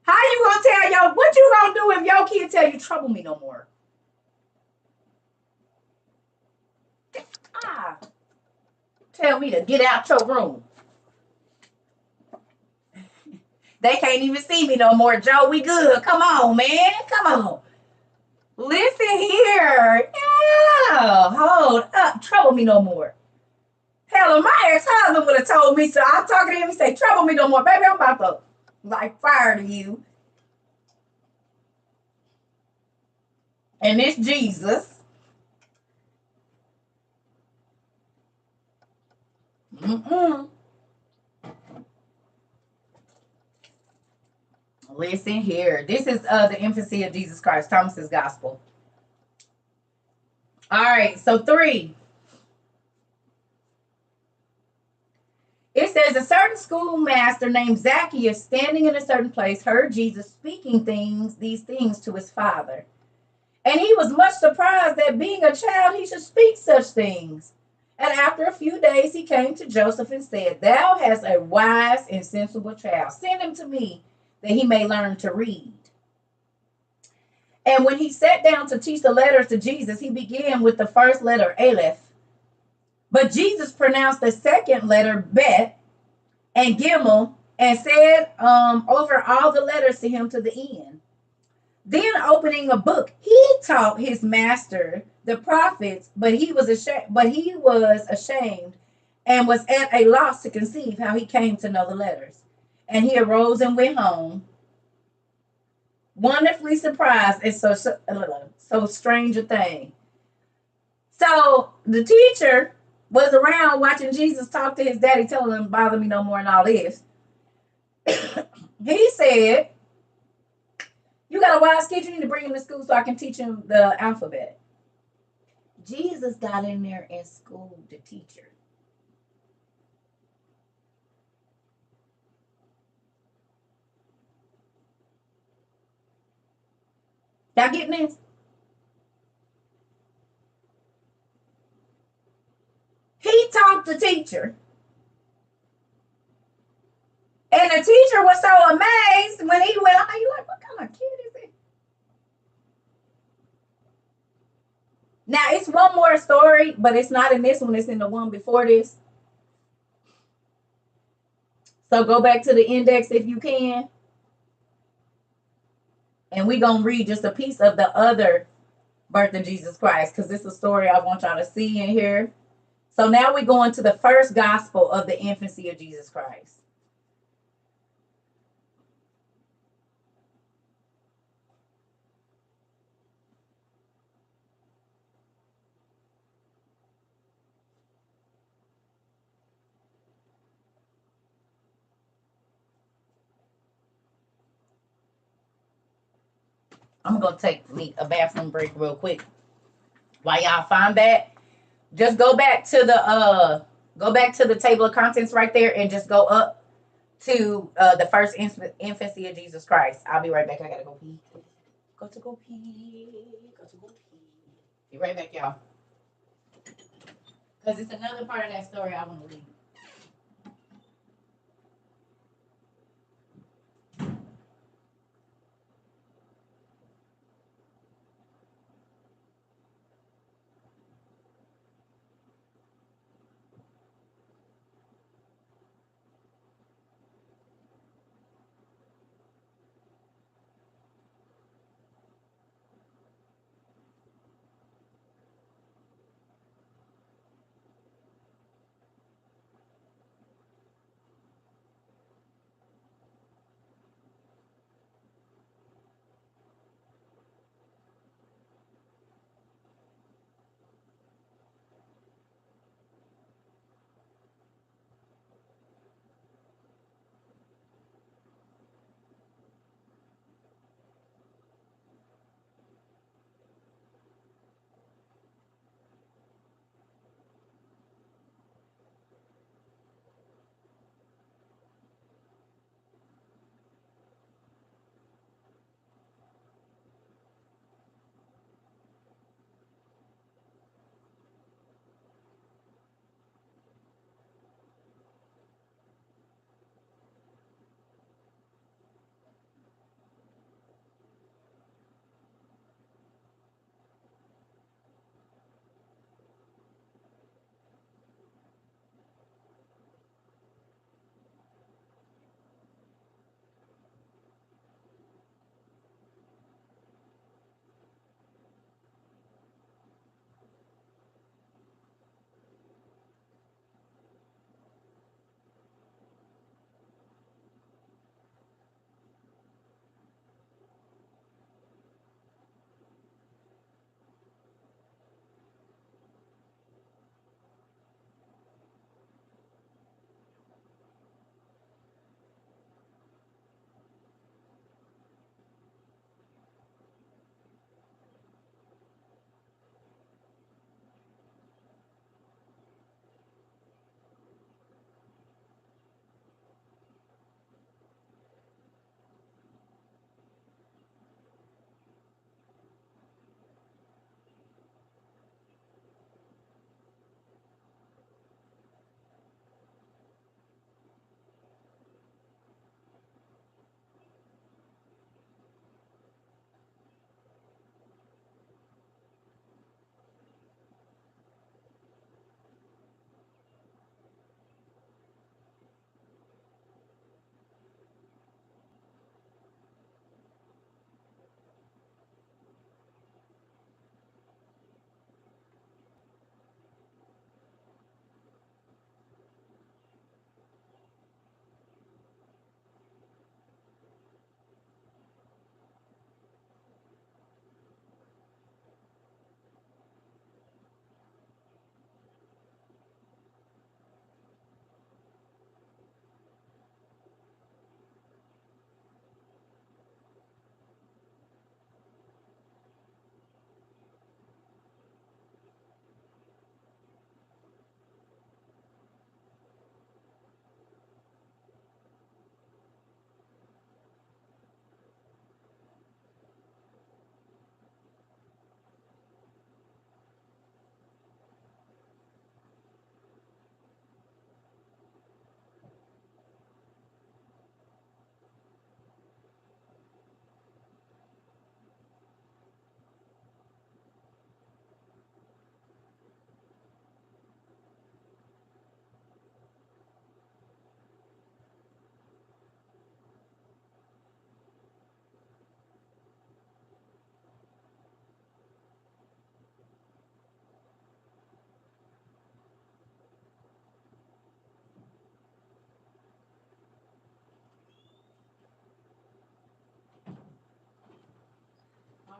How you going to tell y'all? What you going to do if your kid tell you, trouble me no more? Tell me to get out your room. They can't even see me no more, Joe. We good. Come on, man. Come on. Listen here. Yeah. Hold up. Trouble me no more. Hell, my ex-husband would have told me so. I'm talking to him. He say, trouble me no more. Baby, I'm about to like fire to you. And it's Jesus. Listen here. This is the infancy of Jesus Christ, Thomas's gospel. All right, so 3. It says a certain schoolmaster named Zacchaeus, standing in a certain place, heard Jesus speaking these things to his father. And he was much surprised that being a child, he should speak such things. And after a few days, he came to Joseph and said, Thou hast a wise and sensible child. Send him to me that he may learn to read. And when he sat down to teach the letters to Jesus, he began with the first letter, Aleph. But Jesus pronounced the second letter, Bet, and Gimel, and said over all the letters to him to the end. Then, opening a book, he taught his master the prophets, but he was ashamed and was at a loss to conceive how he came to know the letters. And he arose and went home, wonderfully surprised at so strange a thing. So the teacher was around watching Jesus talk to his daddy, telling him, bother me no more and all this. He said, you got a wise kid, you need to bring him to school so I can teach him the alphabet. Jesus got in there and schooled the teacher. Y'all getting this? He taught the teacher. And the teacher was so amazed when he went, oh, you like, what kind of kid is it? Now, it's one more story, but it's not in this one. It's in the one before this. So go back to the index if you can. And we're going to read just a piece of the other birth of Jesus Christ, because this is a story I want y'all to see in here. So now we're going to the first gospel of the infancy of Jesus Christ. I'm going to take me a bathroom break real quick. While y'all find that, just go back to the table of contents right there and just go up to the first infancy of Jesus Christ. I'll be right back. I gotta go pee. Go to go pee. Go to go pee. Be right back, y'all. Because it's another part of that story I want to read.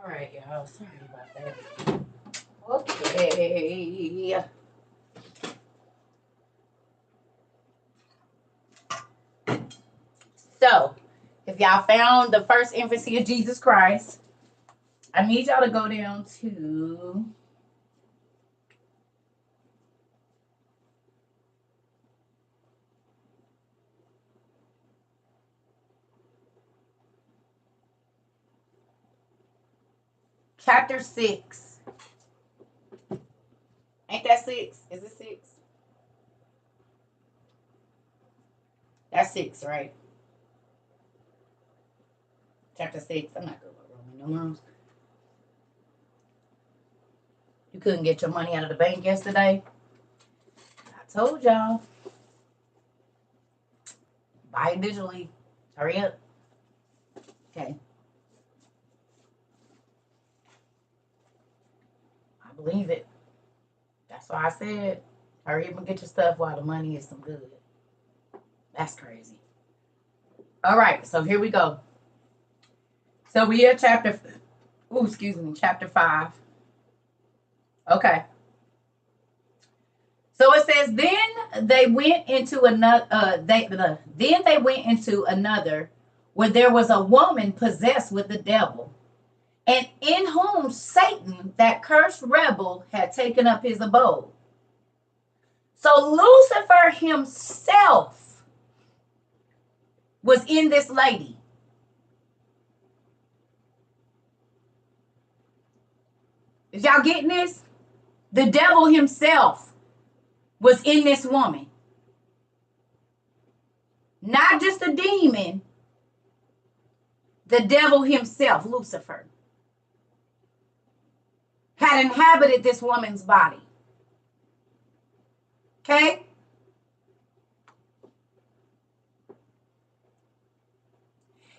All right, y'all. Sorry about that. Okay. So, if y'all found the first infancy of Jesus Christ, I need y'all to go down to chapter 6. Ain't that 6? Is it 6? That's 6, right? Chapter 6. I'm not good with Roman numerals. You couldn't get your money out of the bank yesterday. I told y'all. Buy it digitally. Hurry up. Okay. I believe it. That's why I said, hurry up and get your stuff while the money is some good. That's crazy. All right, so here we go. So we are chapter 5. Okay. So it says, then they went into another where there was a woman possessed with the devil, and in whom Satan, that cursed rebel, had taken up his abode. So Lucifer himself was in this lady. Is y'all getting this? The devil himself was in this woman. Not just a demon, the devil himself, Lucifer, had inhabited this woman's body. Okay?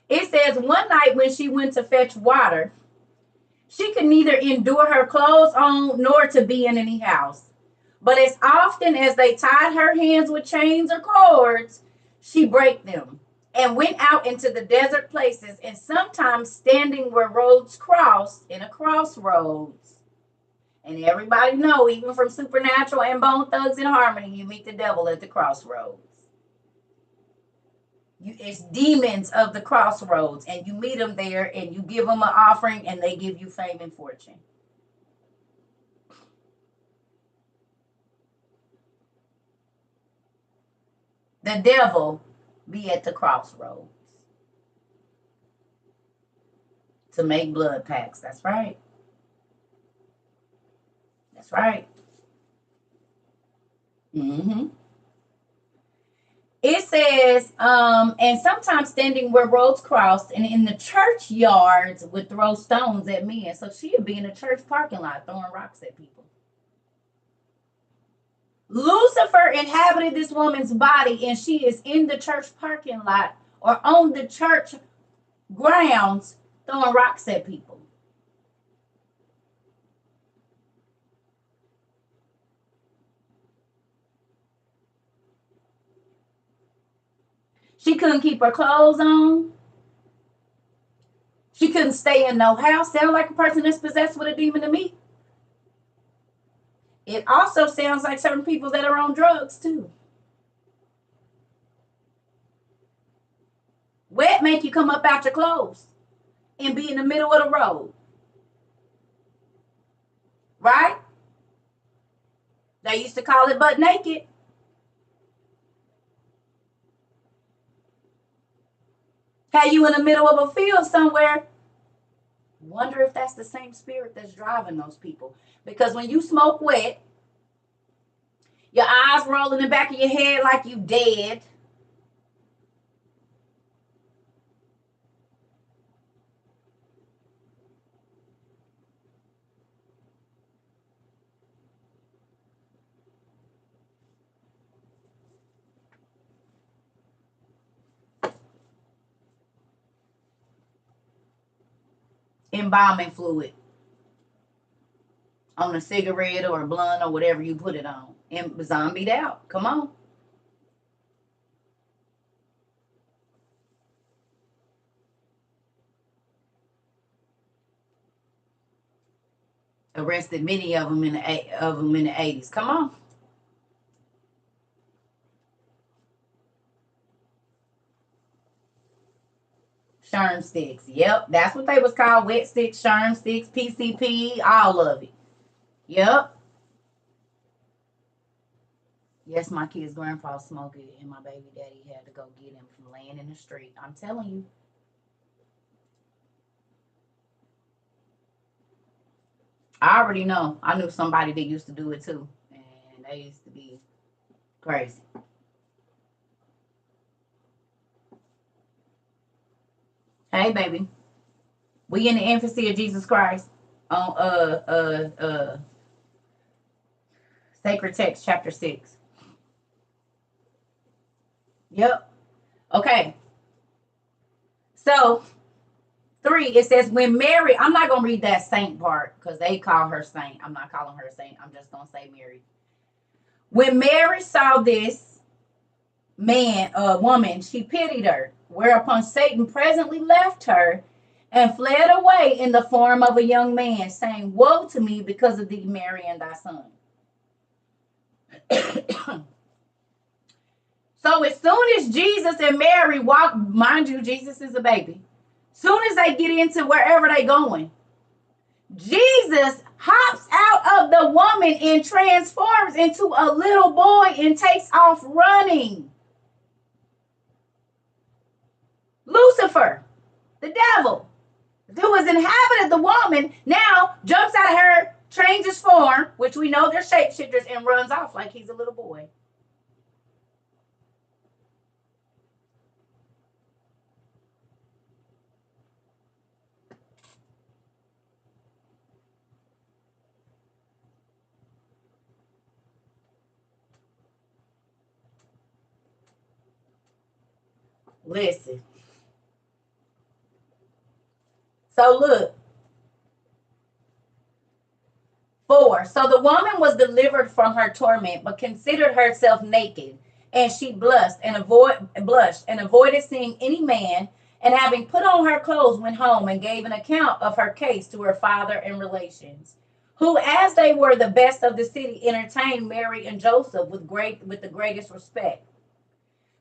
It says one night when she went to fetch water, she could neither endure her clothes on nor to be in any house. But as often as they tied her hands with chains or cords, she brake them and went out into the desert places, and sometimes standing where roads crossed, in a crossroads. And everybody know, even from Supernatural and Bone Thugs and Harmony, you meet the devil at the crossroads. It's demons of the crossroads, and you meet them there, and you give them an offering, and they give you fame and fortune. The devil be at the crossroads to make blood pacts. That's right. That's right. Mm-hmm. It says, and sometimes standing where roads crossed, and in the churchyards would throw stones at men. So she would be in a church parking lot throwing rocks at people. Lucifer inhabited this woman's body, and she is in the church parking lot or on the church grounds throwing rocks at people. She couldn't keep her clothes on. She couldn't stay in no house. Sound like a person that's possessed with a demon to me. It also sounds like certain people that are on drugs too. Wet make you come up out your clothes and be in the middle of the road. Right? They used to call it butt naked. Had you in the middle of a field somewhere. Wonder if that's the same spirit that's driving those people. Because when you smoke wet, your eyes roll in the back of your head like you dead. Embalming fluid on a cigarette or a blunt or whatever you put it on. And zombied out. Come on. Arrested many of them in the 80s. Come on. Sherm sticks. Yep, that's what they was called. Wet sticks, sherm sticks, PCP, all of it. Yep. Yes, my kid's grandpa smoked it, and my baby daddy had to go get him from laying in the street. I'm telling you. I already know. I knew somebody that used to do it too, and they used to be crazy. Hey, baby, we in the infancy of Jesus Christ on Sacred Text chapter 6. Yep. Okay. So 3, it says when Mary, I'm not gonna read that saint part because they call her saint. I'm not calling her saint. I'm just gonna say Mary. When Mary saw this woman, she pitied her, whereupon Satan presently left her and fled away in the form of a young man, saying, woe to me because of thee, Mary, and thy son. So as soon as Jesus and Mary walk, mind you, Jesus is a baby. Soon as they get into wherever they going, Jesus hops out of the woman and transforms into a little boy and takes off running. Lucifer, the devil, who was inhabited the woman, now jumps out of her, changes form, which we know they're shapeshifters, and runs off like he's a little boy. Listen. So look. 4. So the woman was delivered from her torment, but considered herself naked, and she blushed and avoided seeing any man, and having put on her clothes, went home and gave an account of her case to her father and relations, who, as they were the best of the city, entertained Mary and Joseph with the greatest respect.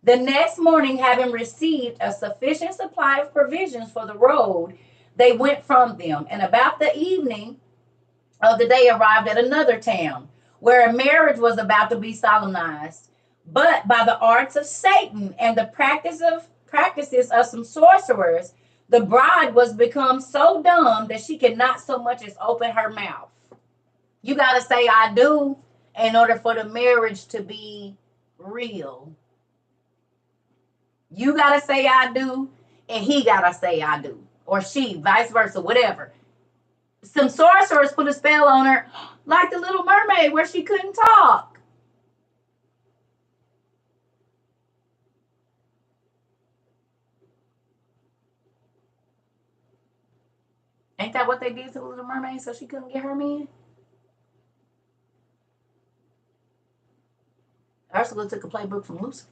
The next morning, having received a sufficient supply of provisions for the road, they went from them, and about the evening of the day arrived at another town where a marriage was about to be solemnized. But by the arts of Satan and the practices of some sorcerers, the bride was become so dumb that she could not so much as open her mouth. You got to say I do in order for the marriage to be real. You got to say I do, and he got to say I do, or she, vice versa, whatever. Some sorcerers put a spell on her, like the Little Mermaid, where she couldn't talk. Ain't that what they did to the Little Mermaid so she couldn't get her man? Ursula took a playbook from Lucifer.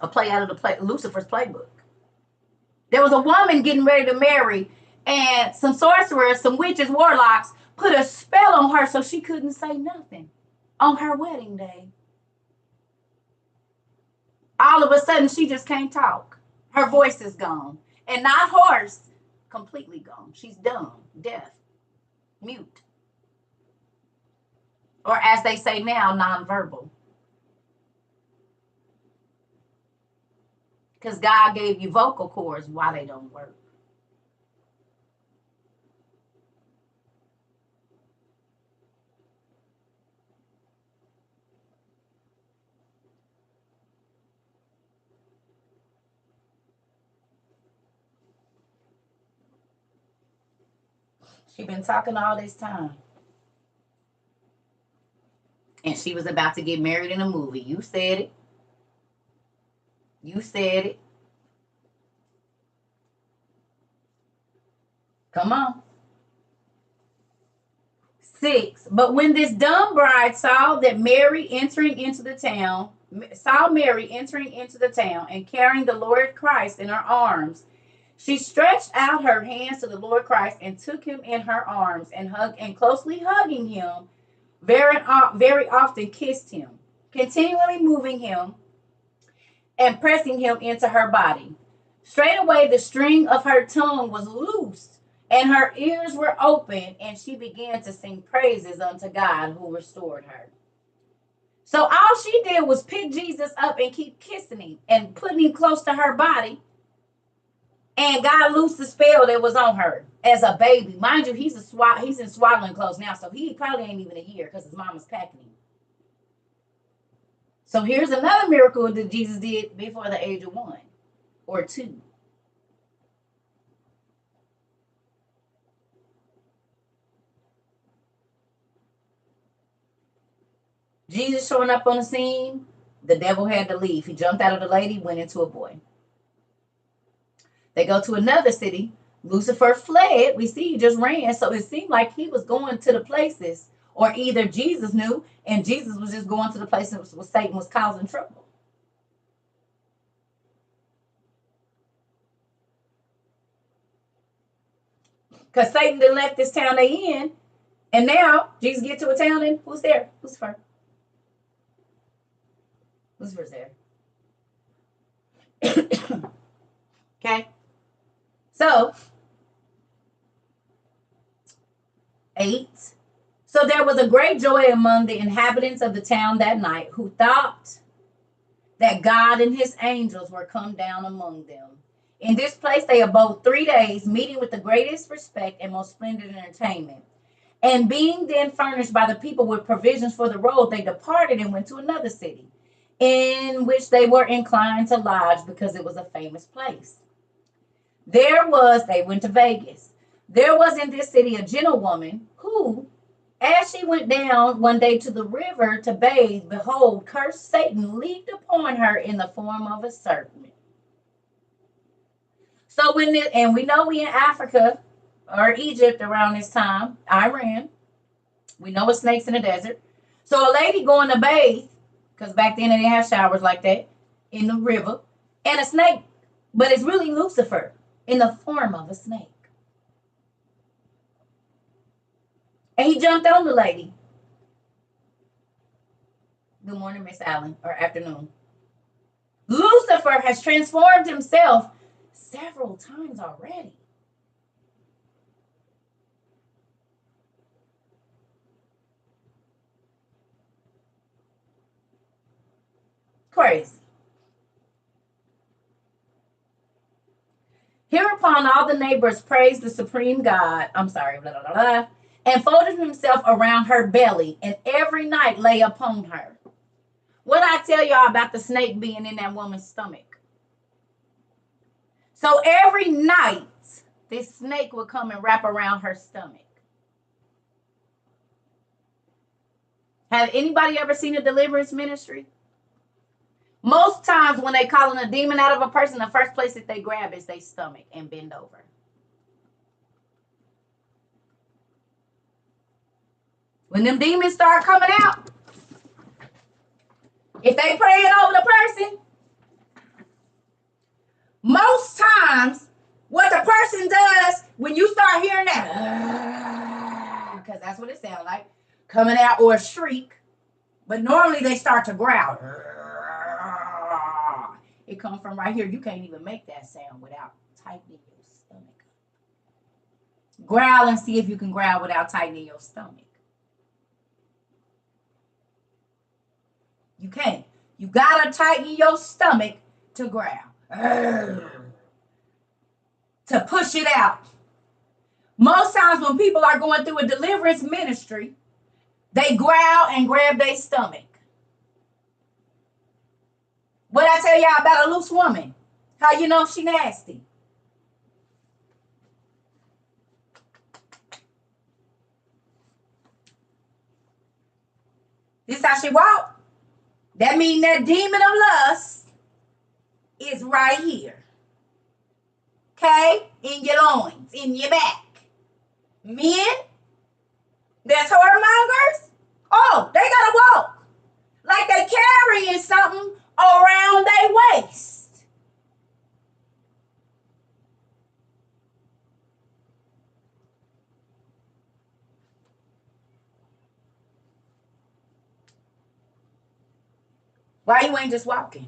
A play out of Lucifer's playbook. There was a woman getting ready to marry, and some sorcerers, some witches, warlocks, put a spell on her so she couldn't say nothing on her wedding day. All of a sudden, she just can't talk. Her voice is gone. And not hoarse, completely gone. She's dumb, deaf, mute. Or as they say now, nonverbal. Because God gave you vocal cords, why they don't work. She been talking all this time. And she was about to get married in a movie. You said it. You said it. Come on. 6. But when this dumb bride saw Mary entering into the town and carrying the Lord Christ in her arms, She stretched out her hands to the Lord Christ and took him in her arms and closely hugging him, very often kissed him, continually moving him and pressing him into her body. Straightway the string of her tongue was loosed, and her ears were open, and she began to sing praises unto God who restored her. So all she did was pick Jesus up and keep kissing him and putting him close to her body. And God loosed the spell that was on her as a baby. Mind you, he's in swaddling clothes now, so he probably ain't even a year because his mama's packing him. So here's another miracle that Jesus did before the age of 1 or 2. Jesus showing up on the scene, the devil had to leave. He jumped out of the lady, went into a boy. They go to another city. Lucifer fled. We see he just ran. So it seemed like he was going to the places, or either Jesus knew, and Jesus was just going to the places where Satan was causing trouble. Because Satan done left this town they in, and now Jesus get to a town, and who's there? Lucifer. Lucifer's there. Okay. So, 8. So there was a great joy among the inhabitants of the town that night, who thought that God and his angels were come down among them. In this place they abode 3 days, meeting with the greatest respect and most splendid entertainment. And being then furnished by the people with provisions for the road, they departed and went to another city, in which they were inclined to lodge, because it was a famous place. They went to Vegas. There was in this city a gentlewoman who, as she went down one day to the river to bathe, behold, cursed Satan leaped upon her in the form of a serpent. So and we know we in Africa or Egypt around this time, Iran. We know it's snakes in the desert. So a lady going to bathe, because back then they didn't have showers like that, in the river, and a snake, but it's really Lucifer in the form of a snake. And he jumped on the lady. Good morning, Miss Allen, or afternoon. Lucifer has transformed himself several times already. Crazy. Hereupon all the neighbors praised the supreme God. And folded himself around her belly, and every night lay upon her. What I tell y'all about the snake being in that woman's stomach? So every night, this snake would come and wrap around her stomach. Have anybody ever seen a deliverance ministry? Most times when they calling a demon out of a person, the first place that they grab is their stomach and bend over. When them demons start coming out, if they praying over the person, most times what the person does when you start hearing that, because that's what it sounds like, coming out, or a shriek, but normally they start to growl. It comes from right here. You can't even make that sound without tightening your stomach. Growl and see if you can growl without tightening your stomach. You can't. You gotta tighten your stomach to growl. To push it out. Most times when people are going through a deliverance ministry, they growl and grab their stomach. What I tell y'all about a loose woman? How you know she nasty? This how she walk. That means that demon of lust is right here. Okay? In your loins, in your back. Men, that's whoremongers. Oh, they gotta walk like they carrying something around their waist. Why you ain't just walking?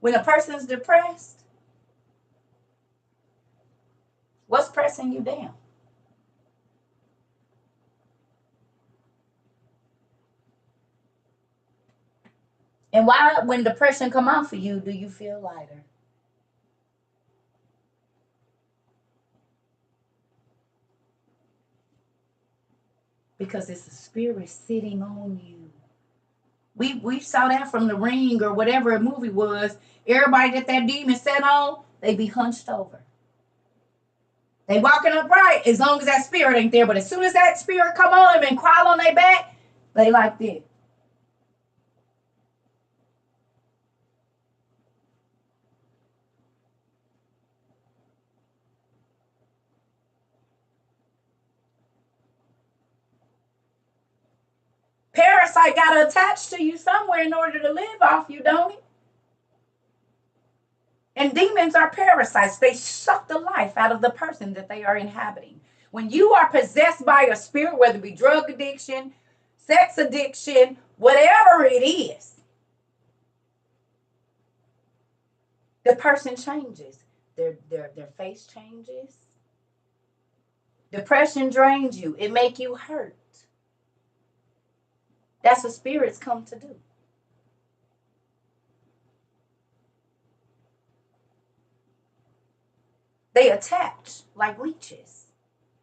When a person's depressed, what's pressing you down? And why, when depression come out for you, do you feel lighter? Because it's a spirit sitting on you. We saw that from The Ring or whatever a movie was. Everybody that demon sat on, they be hunched over. They walking upright as long as that spirit ain't there. But as soon as that spirit come on them and crawl on their back, they like this. Parasite got to attach to you somewhere in order to live off you, don't it? And demons are parasites. They suck the life out of the person that they are inhabiting. When you are possessed by a spirit, whether it be drug addiction, sex addiction, whatever it is, the person changes. Their face changes. Depression drains you. It make you hurt. That's what spirits come to do. They attach like leeches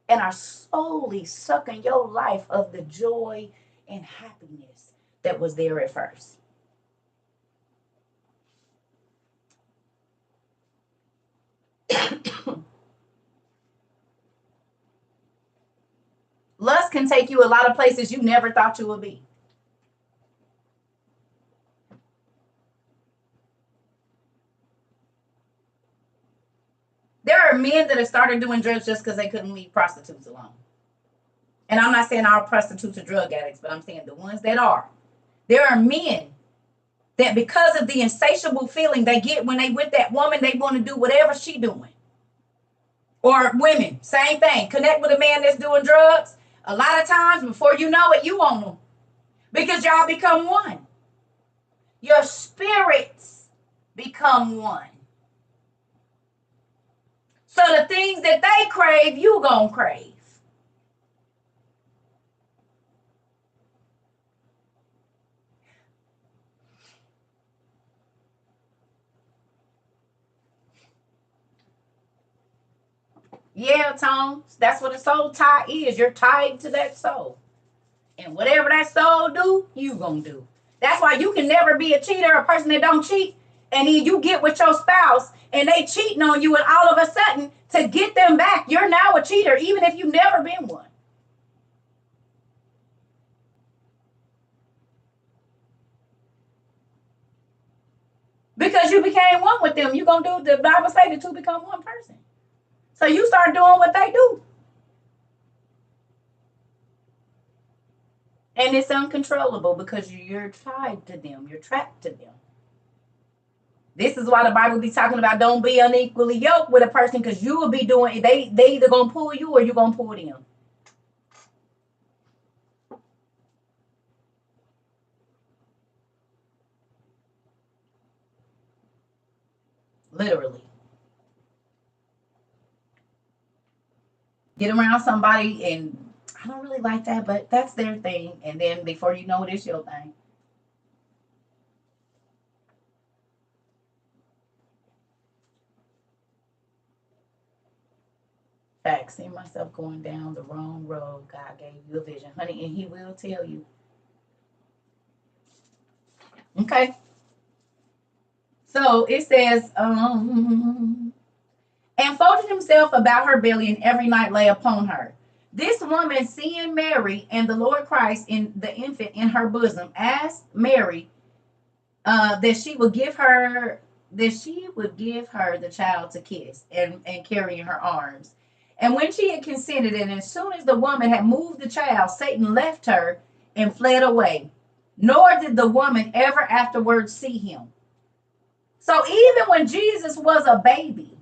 and are slowly sucking your life of the joy and happiness that was there at first. Lust can take you a lot of places you never thought you would be. There are men that have started doing drugs just because they couldn't leave prostitutes alone. And I'm not saying all prostitutes are drug addicts, but I'm saying the ones that are. There are men that because of the insatiable feeling they get when they with that woman, they want to do whatever she doing. Or women, same thing. Connect with a man that's doing drugs. A lot of times, before you know it, you own them. Because y'all become one. Your spirits become one. So the things that they crave, you gonna crave. Yeah, Tones. That's what a soul tie is. You're tied to that soul. And whatever that soul do, you gonna do. That's why you can never be a cheater, a person that don't cheat. And then you get with your spouse and they cheating on you, and all of a sudden, to get them back, you're now a cheater, even if you've never been one. Because you became one with them. You're gonna do the Bible say the two become one person. So you start doing what they do. And it's uncontrollable because you're tied to them. You're trapped to them. This is why the Bible be talking about don't be unequally yoked with a person, because you will be doing, they either gonna pull you or you're gonna pull them. Literally. Get around somebody and I don't really like that, but that's their thing. And then before you know it, it's your thing. Fact, see myself going down the wrong road. God gave you a vision, honey, and He will tell you. Okay. So it says, and folded himself about her belly, and every night lay upon her. This woman, seeing Mary and the Lord Christ in the infant in her bosom, asked Mary that she would give her the child to kiss and carry in her arms. And when she had consented, and as soon as the woman had moved the child, Satan left her and fled away. Nor did the woman ever afterwards see him. So even when Jesus was a baby,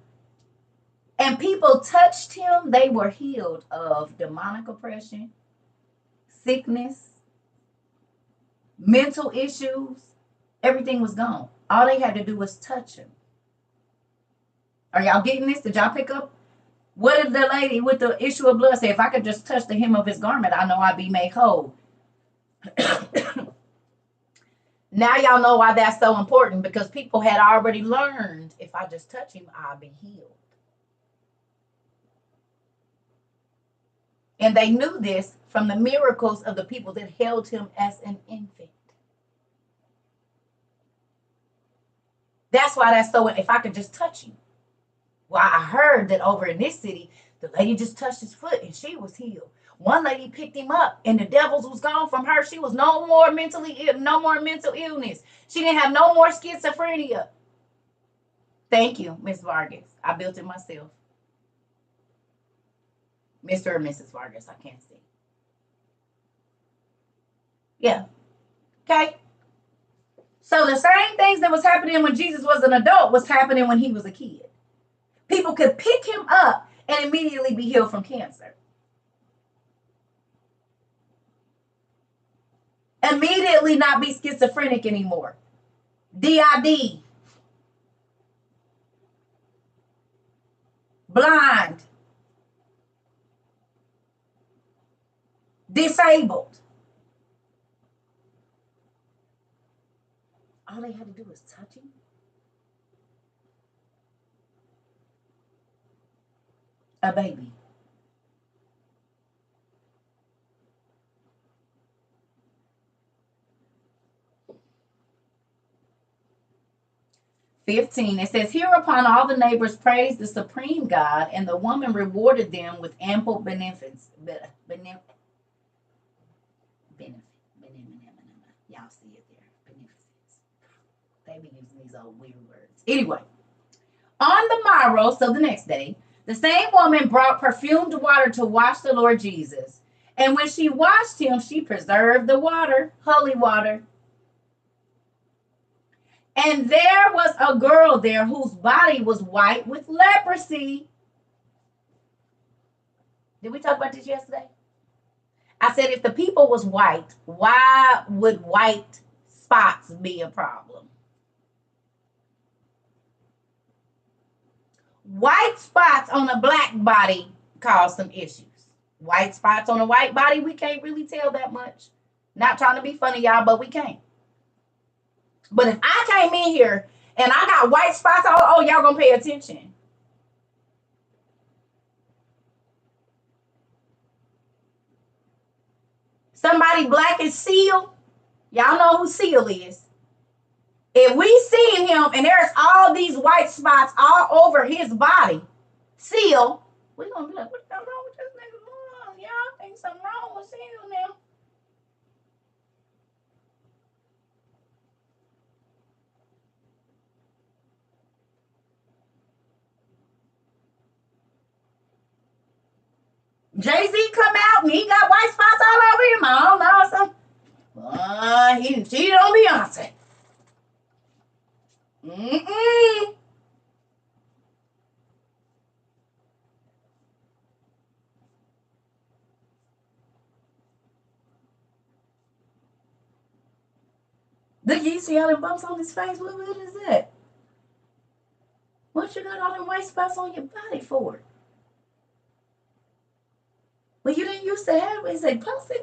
and people touched him, they were healed of demonic oppression, sickness, mental issues. Everything was gone. All they had to do was touch him. Are y'all getting this? Did y'all pick up? What did the lady with the issue of blood say? If I could just touch the hem of his garment, I know I'd be made whole. Now y'all know why that's so important, because people had already learned, if I just touch him, I'll be healed. And they knew this from the miracles of the people that held him as an infant. That's why that's so, if I could just touch him. Well, I heard that over in this city, the lady just touched his foot and she was healed. One lady picked him up and the devils was gone from her. She was no more mentally ill, no more mental illness. She didn't have no more schizophrenia. Thank you, Miss Vargas. I built it myself. Mr. or Mrs. Vargas, I can't see. Yeah. Okay. So the same things that was happening when Jesus was an adult was happening when he was a kid. People could pick him up and immediately be healed from cancer. Immediately not be schizophrenic anymore. DID. Blind. Disabled. All they had to do was touch him. A baby. (15) It says, hereupon all the neighbors praised the supreme God, and the woman rewarded them with ample benefits. Y'all see it there. Beneficence. They be using these old weird words. Anyway, on the morrow, so the next day, the same woman brought perfumed water to wash the Lord Jesus. And when she washed him, she preserved the water, holy water. And there was a girl there whose body was white with leprosy. Did we talk about this yesterday? I said, if the people was white, why would white spots be a problem? White spots on a black body cause some issues. White spots on a white body, we can't really tell that much. Not trying to be funny, y'all, but we can't. But if I came in here and I got white spots, oh, y'all gonna pay attention. Somebody black as Seal, y'all know who Seal is. If we see him and there's all these white spots all over his body, Seal, we're gonna be like, what's wrong with this nigga? Y'all think something wrong with Seal now? Jay-Z come out and he got white spots all over him. I don't know. He cheated on Beyonce. Look, you see all them bumps on his face? What is that? What you got all them white spots on your body for? Well, you didn't used to have it. Say, pussy.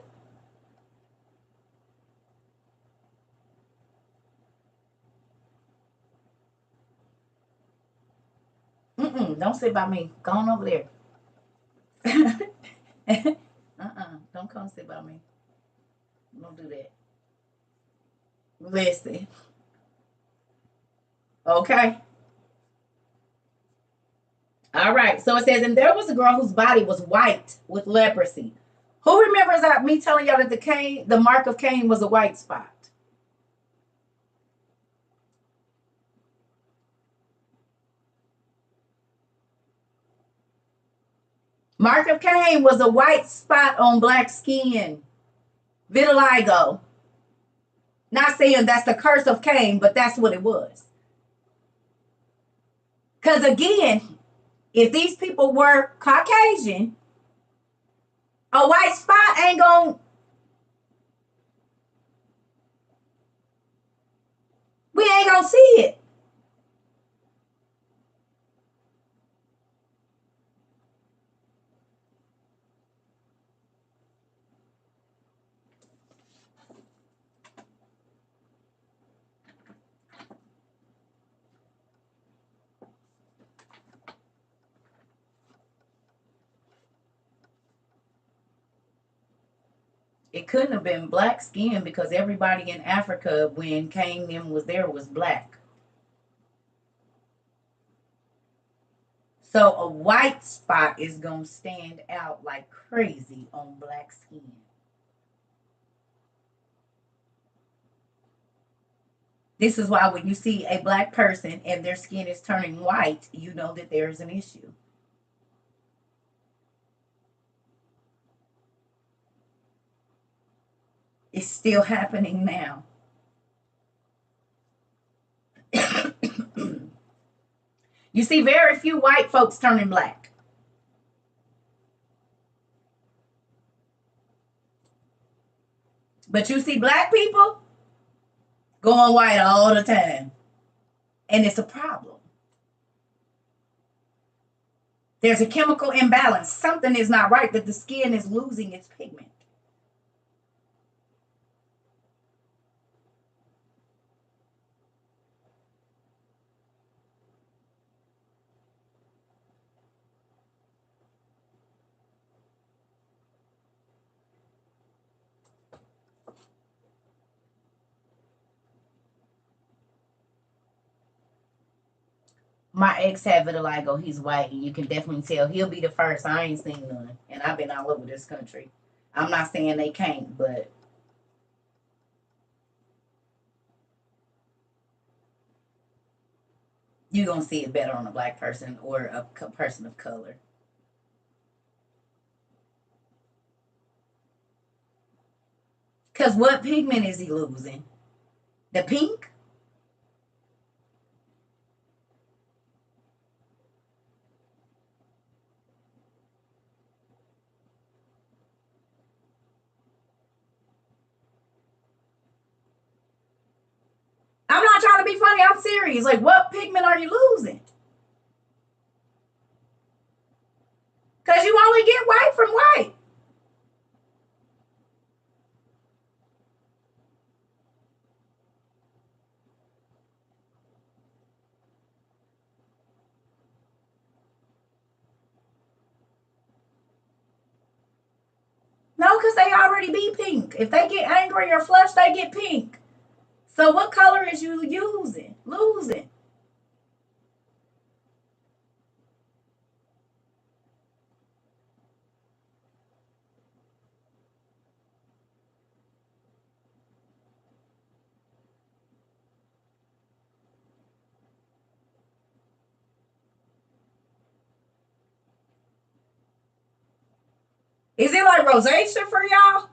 Don't sit by me. Go on over there. Don't come sit by me. Don't do that. Listen. Okay. All right. So it says, and there was a girl whose body was white with leprosy. Who remembers me telling y'all that the mark of Cain was a white spot? Mark of Cain was a white spot on black skin. Vitiligo. Not saying that's the curse of Cain, but that's what it was. Because again, If these people were Caucasian, a white spot ain't gonna, we ain't gonna see it. It couldn't have been black skin because everybody in Africa when Cain them was there was black. So a white spot is gonna stand out like crazy on black skin. This is why when you see a black person and their skin is turning white, you know that there's an issue. It's still happening now. You see very few white folks turning black. But you see black people going white all the time. And it's a problem. There's a chemical imbalance. Something is not right, that the skin is losing its pigment. My ex had vitiligo. He's white, and you can definitely tell. He'll be the first. I ain't seen none, and I've been all over this country. I'm not saying they can't, but you're gonna see it better on a black person or a person of color. Cause what pigment is he losing? The pink? I'm not trying to be funny. I'm serious. Like, what pigment are you losing? Cause you only get white from white. No, because they already be pink. If they get angry or flushed, they get pink. So what color is you using? Losing. Is it like rosacea for y'all?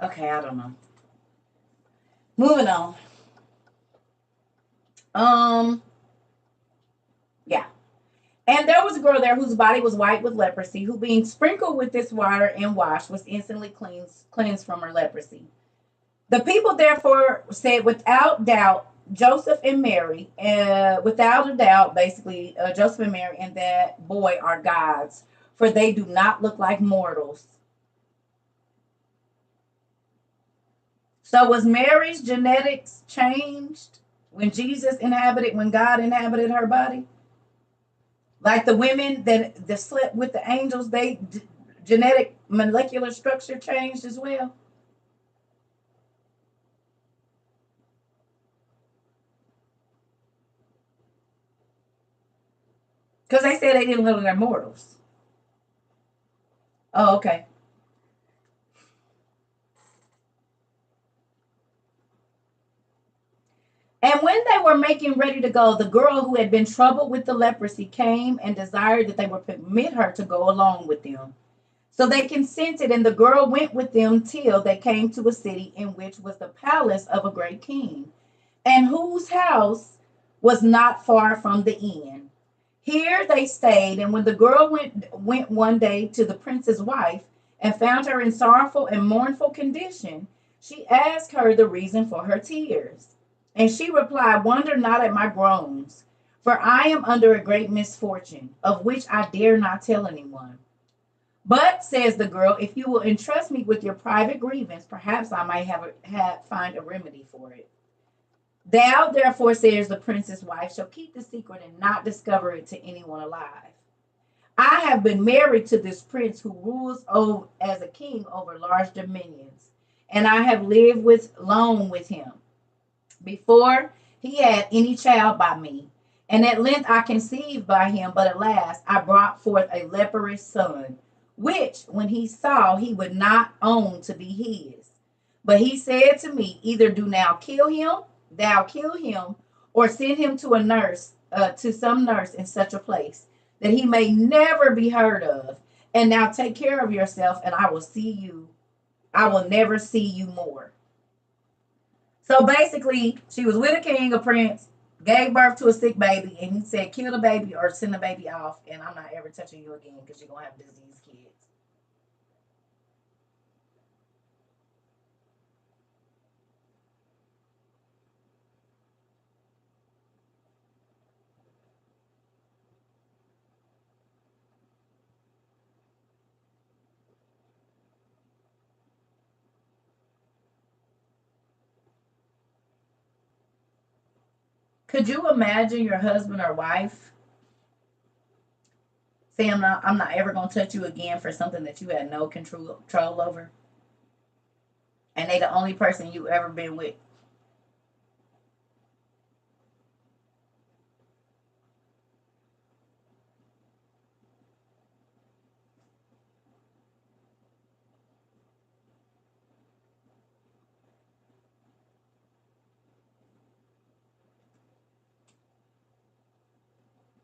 Okay, I don't know. Moving on. Um, yeah. And there was a girl there whose body was white with leprosy, who being sprinkled with this water and washed was instantly cleansed from her leprosy. The people therefore said, without doubt, Joseph and Mary, without a doubt, basically, Joseph and Mary and that boy are gods, for they do not look like mortals. So was Mary's genetics changed when God inhabited her body? Like the women that slept with the angels, genetic molecular structure changed as well. Because they said they didn't look like mortals. Oh, okay. And when they were making ready to go, the girl who had been troubled with the leprosy came and desired that they would permit her to go along with them. So they consented, and the girl went with them till they came to a city in which was the palace of a great king, and whose house was not far from the inn. Here they stayed, and when the girl went one day to the prince's wife and found her in sorrowful and mournful condition, she asked her the reason for her tears. And she replied, wonder not at my groans, for I am under a great misfortune, of which I dare not tell anyone. But, says the girl, if you will entrust me with your private grievance, perhaps I might find a remedy for it. Thou, therefore, says the prince's wife, shall keep the secret and not discover it to anyone alive. I have been married to this prince who rules over, as a king over large dominions, and I have lived long with him before he had any child by me. And at length I conceived by him, but alas, I brought forth a leprous son, which when he saw, he would not own to be his. But he said to me, either do now thou kill him, or send him to a nurse, to some nurse in such a place, that he may never be heard of. And now take care of yourself, and I will never see you more. So basically, she was with a king, a prince, gave birth to a sick baby, and he said, kill the baby or send the baby off, and I'm not ever touching you again because you're going to have diseased kids. Could you imagine your husband or wife saying, I'm not ever going to touch you again for something that you had no control over? And they the only person you ever been with.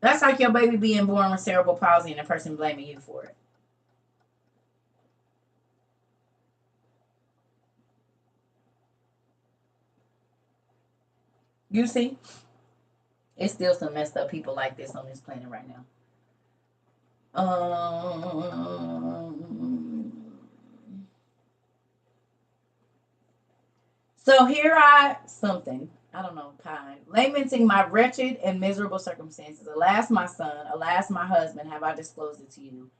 That's like your baby being born with cerebral palsy and the person blaming you for it. You see? It's still some messed up people like this on this planet right now. So here I don't know, kind, lamenting my wretched and miserable circumstances. Alas, my son, alas, my husband, have I disclosed it to you?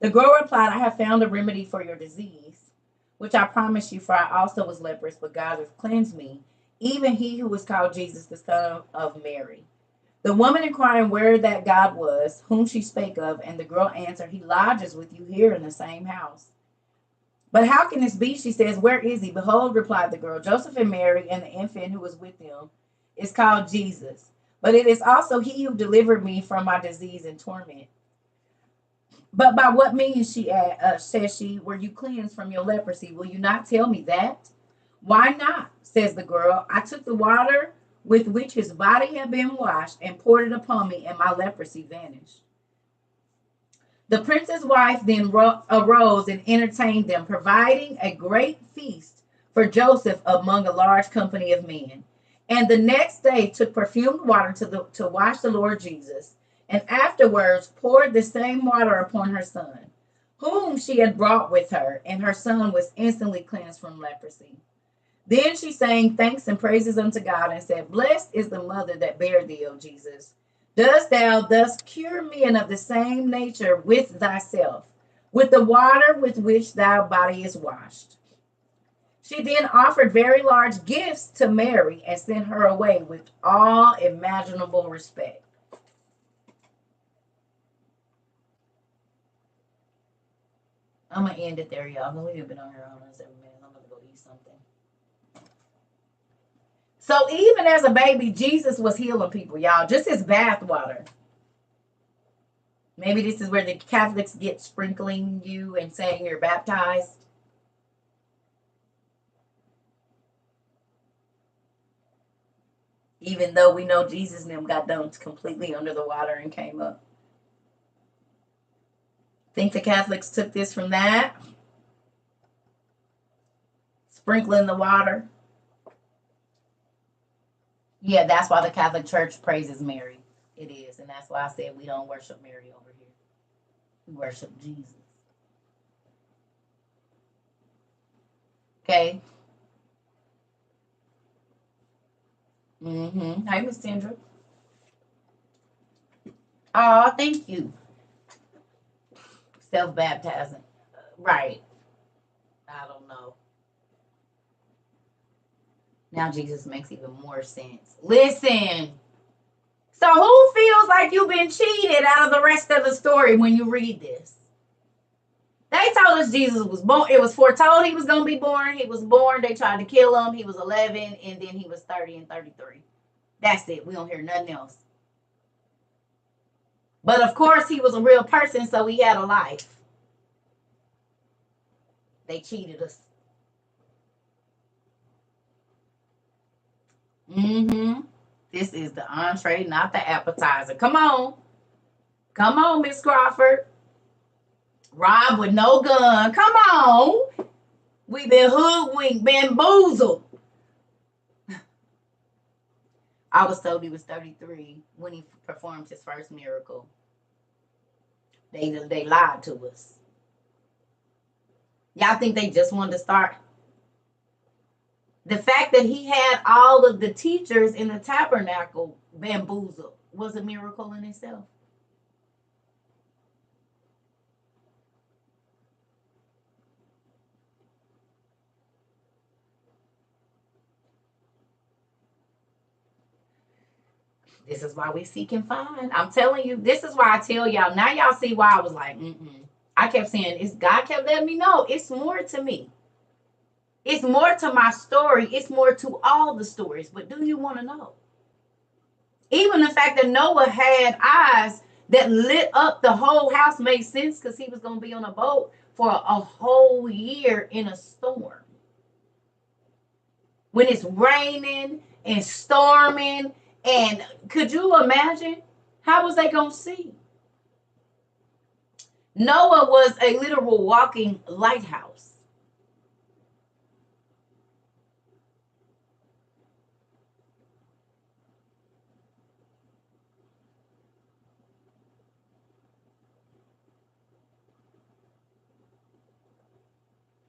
The girl replied, I have found a remedy for your disease, which I promised you, for I also was leprous, but God has cleansed me, even he who was called Jesus, the son of Mary. The woman inquiring where that God was, whom she spake of, and the girl answered, he lodges with you here in the same house. But how can this be? She says, where is he? Behold, replied the girl, Joseph and Mary, and the infant who was with them is called Jesus. But it is also he who delivered me from my disease and torment. But by what means, says she, were you cleansed from your leprosy? Will you not tell me that? Why not? Says the girl. I took the water with which his body had been washed and poured it upon me, and my leprosy vanished. The prince's wife then arose and entertained them, providing a great feast for Joseph among a large company of men. And the next day took perfumed water to wash the Lord Jesus, and afterwards poured the same water upon her son, whom she had brought with her, and her son was instantly cleansed from leprosy. Then she sang thanks and praises unto God, and said, blessed is the mother that bare thee, O Jesus. Dost thou thus cure men of the same nature with thyself, with the water with which thy body is washed? She then offered very large gifts to Mary and sent her away with all imaginable respect. I'm going to end it there, y'all. We've been on here almost 7 minutes. I'm going to go eat something. So even as a baby, Jesus was healing people, y'all. Just his bath water. Maybe this is where the Catholics get sprinkling you and saying you're baptized. Even though we know Jesus and them got dumped completely under the water and came up. Think the Catholics took this from that? Sprinkling the water. Yeah, that's why the Catholic Church praises Mary. It is. And that's why I said we don't worship Mary over here. We worship Jesus. Okay. Hi, Miss Sandra. Oh, thank you. Self-baptizing. Right. I don't know. Now Jesus makes even more sense. Listen. So who feels like you've been cheated out of the rest of the story when you read this? They told us Jesus was born. It was foretold he was going to be born. He was born. They tried to kill him. He was 11, and then he was 30 and 33. That's it. We don't hear nothing else. But of course, he was a real person, so he had a life. They cheated us. This is the entree, not the appetizer. Come on. Come on, Miss Crawford. Rob with no gun. Come on. We've been hoodwinked, bamboozled. I was told he was 33 when he performed his first miracle. They lied to us. Y'all think they just wanted to start? The fact that he had all of the teachers in the tabernacle bamboozled was a miracle in itself. This is why we seek and find. I'm telling you, this is why I tell y'all. Now y'all see why I was like, I kept saying, God kept letting me know it's more to me. It's more to my story. It's more to all the stories. But do you want to know? Even the fact that Noah had eyes that lit up the whole house made sense because he was going to be on a boat for a whole year in a storm. When it's raining and storming, and could you imagine? How was they going to see? Noah was a literal walking lighthouse.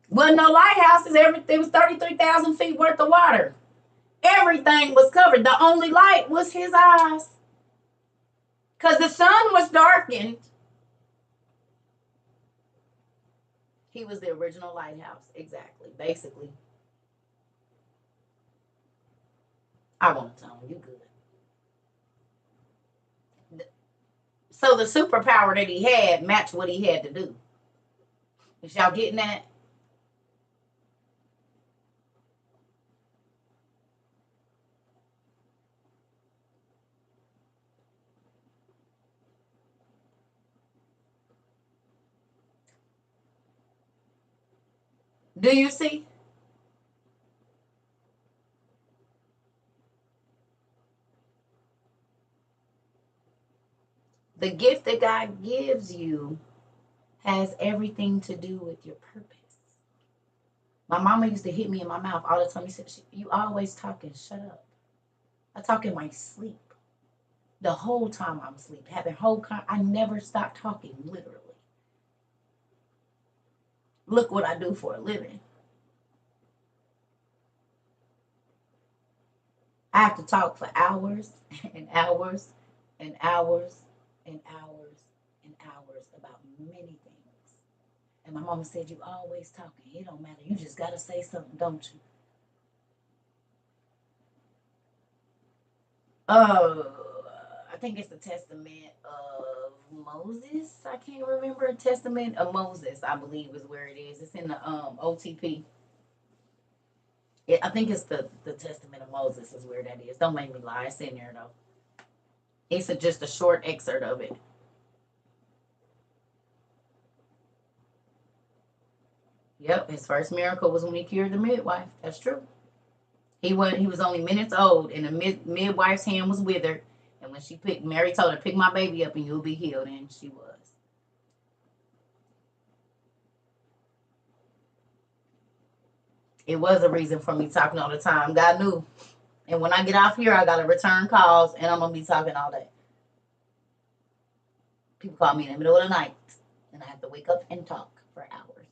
Well, no lighthouses. Everything was 33,000 feet worth of water. Everything was covered. The only light was his eyes. Because the sun was darkened. He was the original lighthouse. Exactly. Basically. I won't tell him. You good. So the superpower that he had matched what he had to do. Is y'all getting that? Do you see? The gift that God gives you has everything to do with your purpose. My mama used to hit me in my mouth all the time. She said, "You always talking. Shut up." I talk in my sleep. The whole time I'm asleep, having I never stop talking, literally. Look what I do for a living. I have to talk for hours and hours and hours and hours and hours about many things. And my mama said, "You always talking. It don't matter. You just gotta say something, don't you?" I think it's the Testament of Moses. I can't remember. Testament of Moses, I believe, is where it is. It's in the OTP. I think it's the Testament of Moses is where that is. Don't make me lie. It's in there though. It's just a short excerpt of it. Yep, his first miracle was when he cured the midwife. That's true. He was only minutes old, and the midwife's hand was withered. And when Mary told her, pick my baby up and you'll be healed. And she was. It was a reason for me talking all the time. God knew. And when I get off here, I got to return calls, and I'm going to be talking all day. People call me in the middle of the night, and I have to wake up and talk for hours.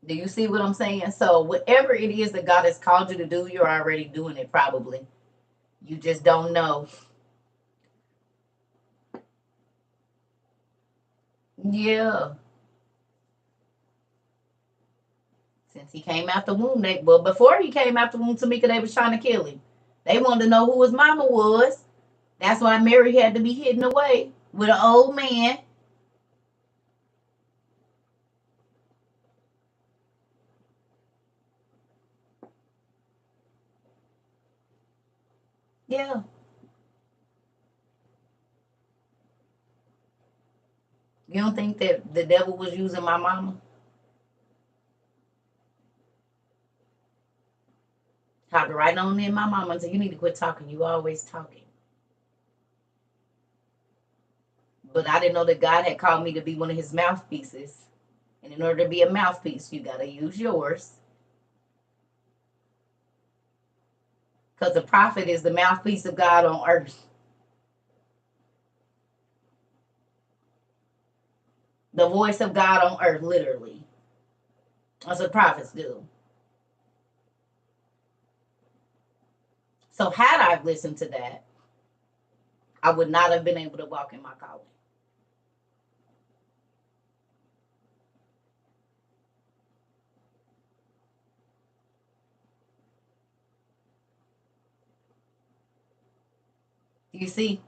Do you see what I'm saying? So whatever it is that God has called you to do, you're already doing it probably. You just don't know. Yeah. Since he came out the womb, well, before he came out the womb, Tamika, they was trying to kill him. They wanted to know who his mama was. That's why Mary had to be hidden away with an old man. Yeah. You don't think that the devil was using my mama? Talked right on in my mama and said, you need to quit talking. You always talking. But I didn't know that God had called me to be one of his mouthpieces. And in order to be a mouthpiece, you got to use yours. Because the prophet is the mouthpiece of God on earth. The voice of God on earth, literally. That's what prophets do. So had I listened to that, I would not have been able to walk in my calling. You see?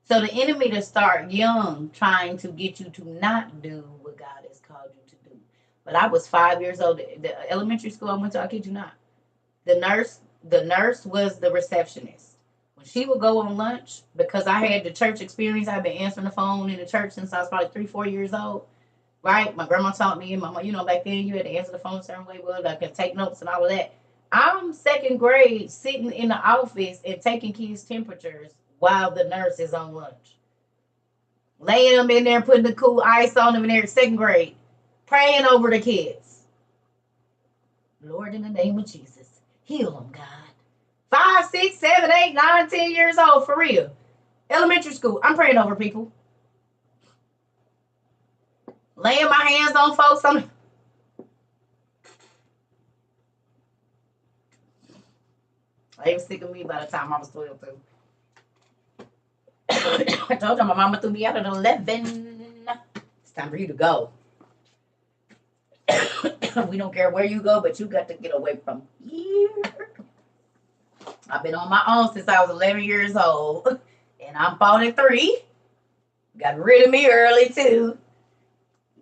So the enemy to start young, trying to get you to not do what God has called you to do. But I was 5 years old. The elementary school I went to, I kid you not. The nurse was the receptionist. When she would go on lunch, because I had the church experience, I've been answering the phone in the church since I was probably 3-4 years old. Right? My grandma taught me, and my mom, back then you had to answer the phone a certain way. Well, I could take notes and all of that. I'm second grade, sitting in the office and taking kids' temperatures while the nurse is on lunch. Laying them in there, putting the cool ice on them in there, second grade, praying over the kids. Lord, in the name of Jesus, heal them, God. 5, 6, 7, 8, 9, 10 years old, for real. Elementary school, I'm praying over people. Laying my hands on folks. They was sick of me by the time I was 12, too. I told you my mama threw me out at 11. It's time for you to go. We don't care where you go, but you got to get away from here. I've been on my own since I was 11 years old, and I'm 43. Got rid of me early, too.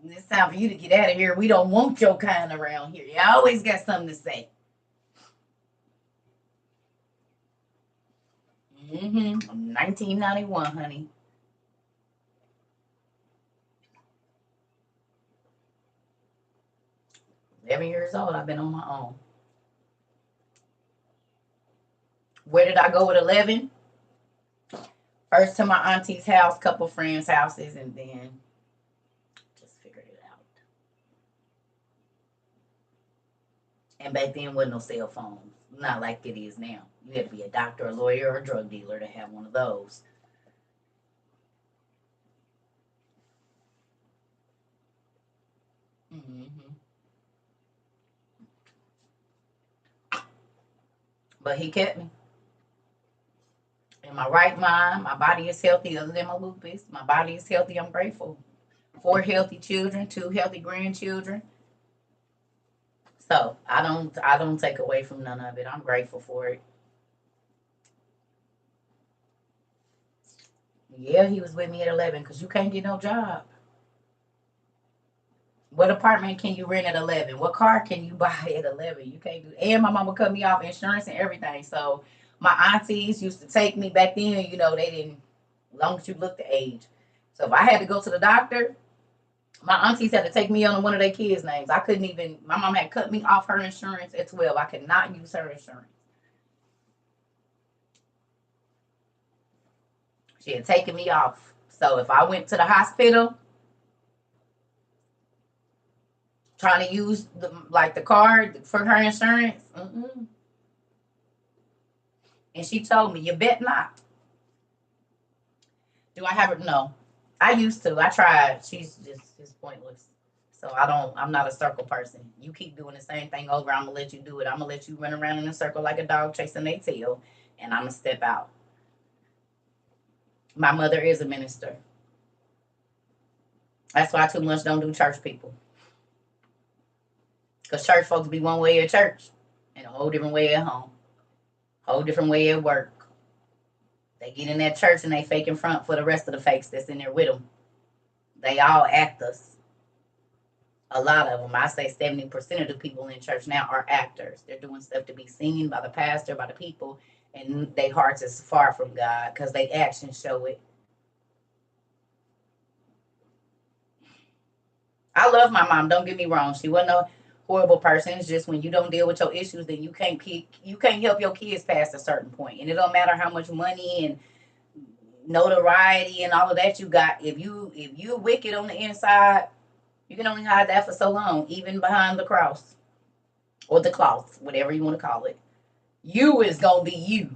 It's time for you to get out of here. We don't want your kind around here. You always got something to say. 1991, honey. Eleven years old, I've been on my own. Where did I go at 11? First to my auntie's house, couple friends' houses, and then just figured it out. And back then, wasn't no cell phones. Not like it is now. You had to be a doctor, a lawyer, or a drug dealer to have one of those. Mm-hmm. But he kept me in my right mind. My body is healthy, other than my lupus. My body is healthy. I'm grateful. 4 healthy children, 2 healthy grandchildren. So I don't take away from none of it. I'm grateful for it. Yeah, he was with me at 11 because you can't get no job. What apartment can you rent at 11? What car can you buy at 11? You can't do. And my mama cut me off insurance and everything. So my aunties used to take me back then. They didn't. As long as you look the age. So if I had to go to the doctor, My aunties had to take me on one of their kids' names. I couldn't even. My mom had cut me off her insurance at 12. I could not use her insurance. She had taken me off. So if I went to the hospital trying to use the card for her insurance, and she told me, "You bet not." Do I have her? No. I used to. I tried. She's just it's pointless. So I don't. I'm not a circle person. You keep doing the same thing over. I'm gonna let you do it. I'm gonna let you run around in a circle like a dog chasing their tail, and I'm gonna step out. My mother is a minister. That's why I too much don't do church people. Because church folks be one way at church and a whole different way at home, whole different way at work. They get in that church and they fake in front for the rest of the fakes that's in there with them. They all actors. A lot of them, I say 70% of the people in church now are actors. They're doing stuff to be seen by the pastor, by the people, and their hearts is far from God because their actions show it. I love my mom. Don't get me wrong. She wasn't a horrible person. It's just when you don't deal with your issues, then you can't help your kids past a certain point. And it don't matter how much money and notoriety and all of that you got. If you wicked on the inside, you can only hide that for so long, even behind the cross or the cloth, whatever you want to call it. You is gonna be you.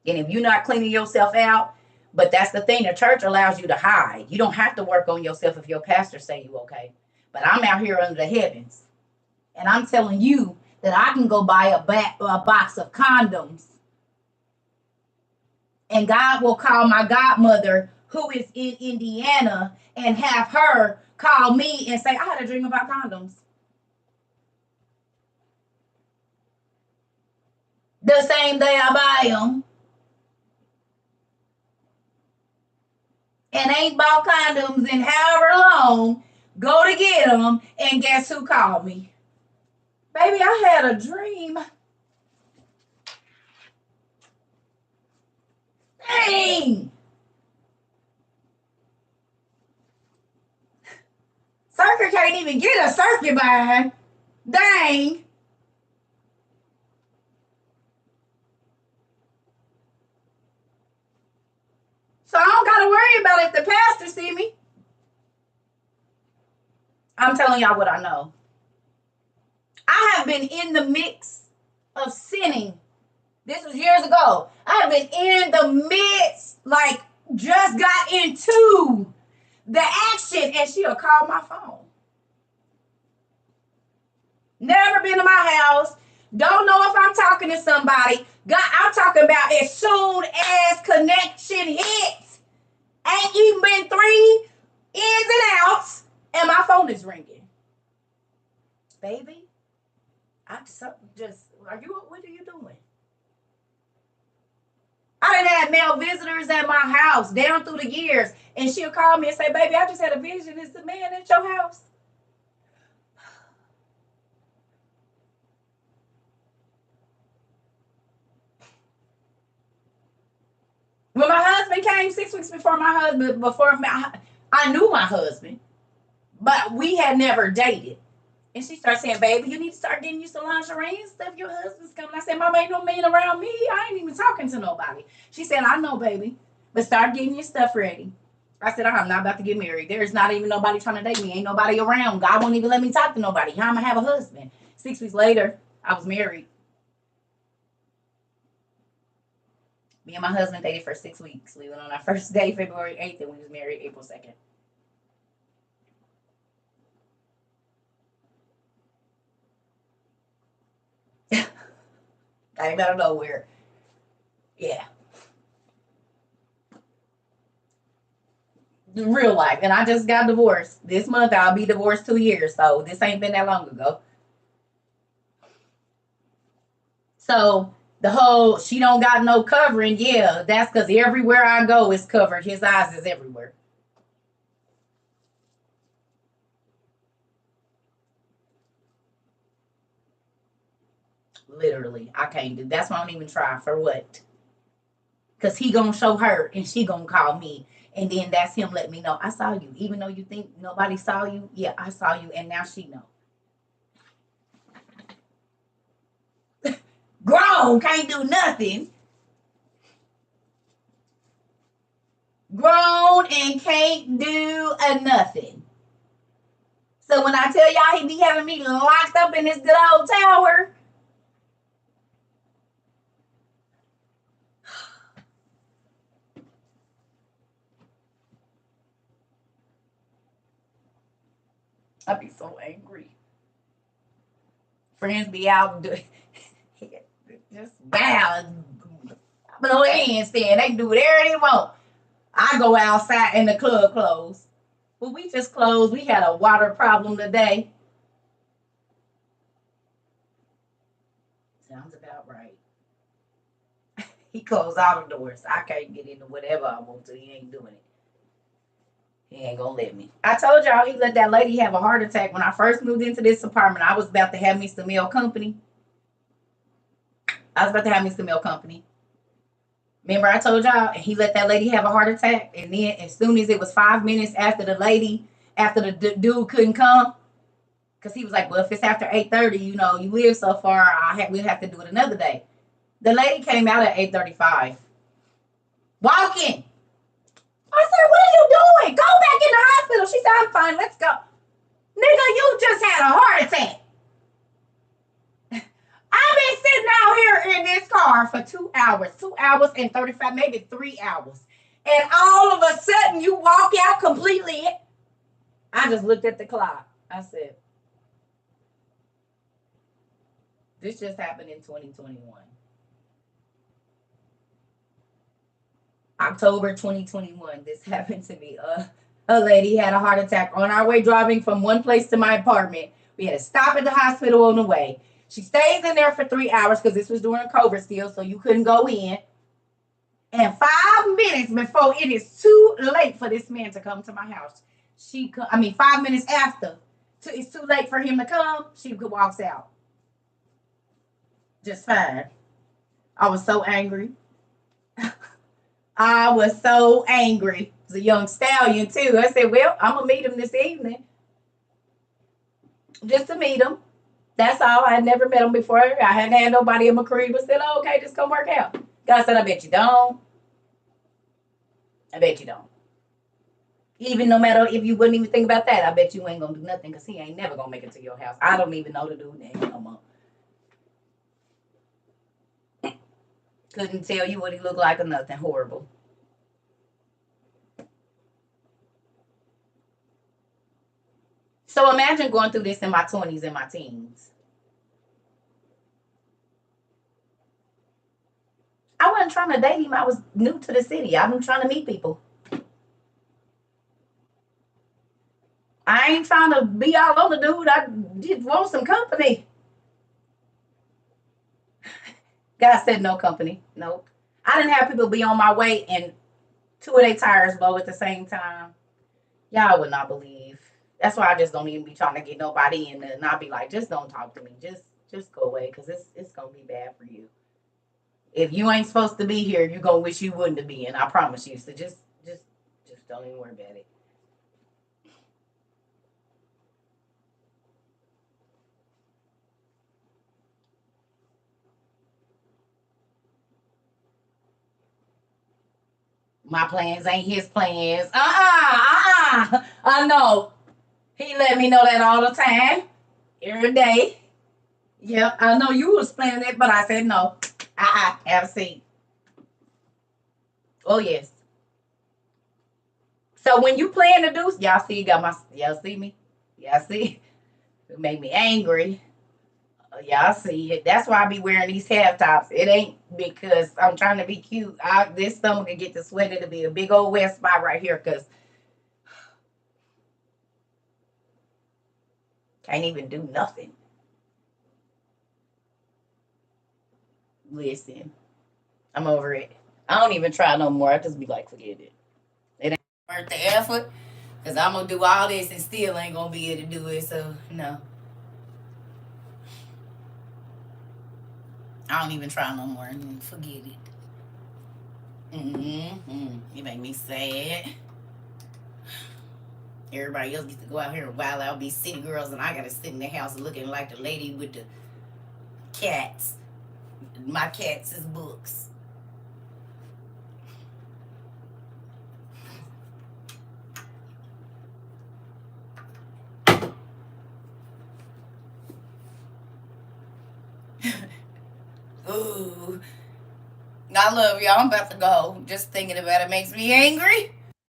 And if you're not cleaning yourself out, but that's the thing, the church allows you to hide. You don't have to work on yourself if your pastor say you okay. But I'm out here under the heavens, and I'm telling you that I can go buy a box of condoms, and God will call my godmother, who is in Indiana, and have her call me and say, I had a dream about condoms. The same day I buy them, and ain't bought condoms in however long, go to get them, and guess who called me? Baby, I had a dream. Dang! Circuit can't even get a circuit by. Dang! So I don't gotta worry about if the pastor see me. I'm telling y'all what I know. I have been in the mix of sinning. This was years ago. I have been in the midst, like just got into the action, and she'll call my phone. Never been to my house. Don't know if I'm talking to somebody. God, I'm talking about as soon as connection hits. Ain't even been 3 ins and outs, and my phone is ringing. Baby, I just, what are you doing? I done had male visitors at my house down through the years, and she'll call me and say, baby, I just had a vision. Is the man at your house? When my husband came 6 weeks I knew my husband, but we had never dated. And she started saying, baby, you need to start getting you some lingerie and stuff. Your husband's coming. I said, Mama, ain't no man around me. I ain't even talking to nobody. She said, I know, baby, but start getting your stuff ready. I said, I'm not about to get married. There's not even nobody trying to date me. Ain't nobody around. God won't even let me talk to nobody. How am I have a husband? 6 weeks later, I was married. Me and my husband dated for 6 weeks. We went on our first day February 8th, and we was married April 2nd. I ain't out of nowhere. Yeah. Real life. And I just got divorced. This month I'll be divorced 2 years. So this ain't been that long ago. So the whole she don't got no covering, yeah, that's because everywhere I go is covered. His eyes is everywhere. Literally. I can't do that's why I don't even try. For what? Because he gonna show her and she gonna call me. And then that's him letting me know, I saw you. Even though you think nobody saw you, yeah, I saw you. And now she know. Grown, can't do nothing. Grown and can't do nothing. So when I tell y'all he be having me locked up in this good old tower, I be so angry. Friends be out doing just wow, no handstand. They can do whatever they want. I go outside and the club closed. Well, we just closed. We had a water problem today. Sounds about right. He closed all the doors. I can't get into whatever I want to. He ain't doing it. He ain't gonna let me. I told y'all he let that lady have a heart attack when I first moved into this apartment. I was about to have me some meal company. Remember I told y'all he let that lady have a heart attack, and then as soon as it was 5 minutes after the dude couldn't come, because he was like, well, if it's after 8:30, you live so far, we'll have to do it another day. The lady came out at 8:35. Walking. I said, what are you doing? Go back in the hospital. She said, I'm fine. Let's go. Nigga, you just had a heart attack. I've been sitting out here in this car for 2 hours and 35, maybe 3 hours. And all of a sudden you walk out completely. I just looked at the clock. I said, this just happened in 2021. October 2021, this happened to me. A lady had a heart attack on our way driving from one place to my apartment. We had to stop at the hospital on the way. She stays in there for 3 hours because this was during COVID still, so you couldn't go in. And 5 minutes before it is too late for this man to come to my house, 5 minutes after, it's too late for him to come, she walks out. Just fine. I was so angry. I was so angry. It was a young stallion, too. I said, well, I'm going to meet him this evening. Just to meet him. That's all. I had never met him before. I hadn't had nobody in my career, but said, oh, okay, just come work out. God said, I bet you don't. I bet you don't. Even no matter if you wouldn't even think about that, I bet you ain't going to do nothing because he ain't never going to make it to your house. I don't even know the dude name no more. Couldn't tell you what he looked like or nothing. Horrible. So imagine going through this in my 20s and my teens. I wasn't trying to date him. I was new to the city. I've been trying to meet people. I ain't trying to be all on the dude. I just want some company. God said no company. Nope. I didn't have people be on my way and two of their tires blow at the same time. Y'all would not believe. That's why I just don't even be trying to get nobody in there. And I'll be like, just don't talk to me. Just go away because it's going to be bad for you. If you ain't supposed to be here, you're going to wish you wouldn't be. And I promise you. So just don't even worry about it. My plans ain't his plans. I know. He let me know that all the time. Every day. Yeah, I know you was planning it, but I said no. Have a seat. Oh yes. So when you plan to do, y'all see me? Y'all see? It made me angry. Y'all see it. That's why I be wearing these half tops. It ain't because I'm trying to be cute. This stomach can get to sweat. It'll be a big old wet spot right here because can't even do nothing. Listen, I'm over it. I don't even try no more. I just be like, forget it. It ain't worth the effort because I'm going to do all this and still ain't going to be able to do it. So, no. I don't even try no more. Forget it. You make me sad. Everybody else gets to go out here and wild out, be city girls, and I gotta sit in the house looking like the lady with the cats. My cats is books. Ooh. I love y'all. I'm about to go. Just thinking about it makes me angry.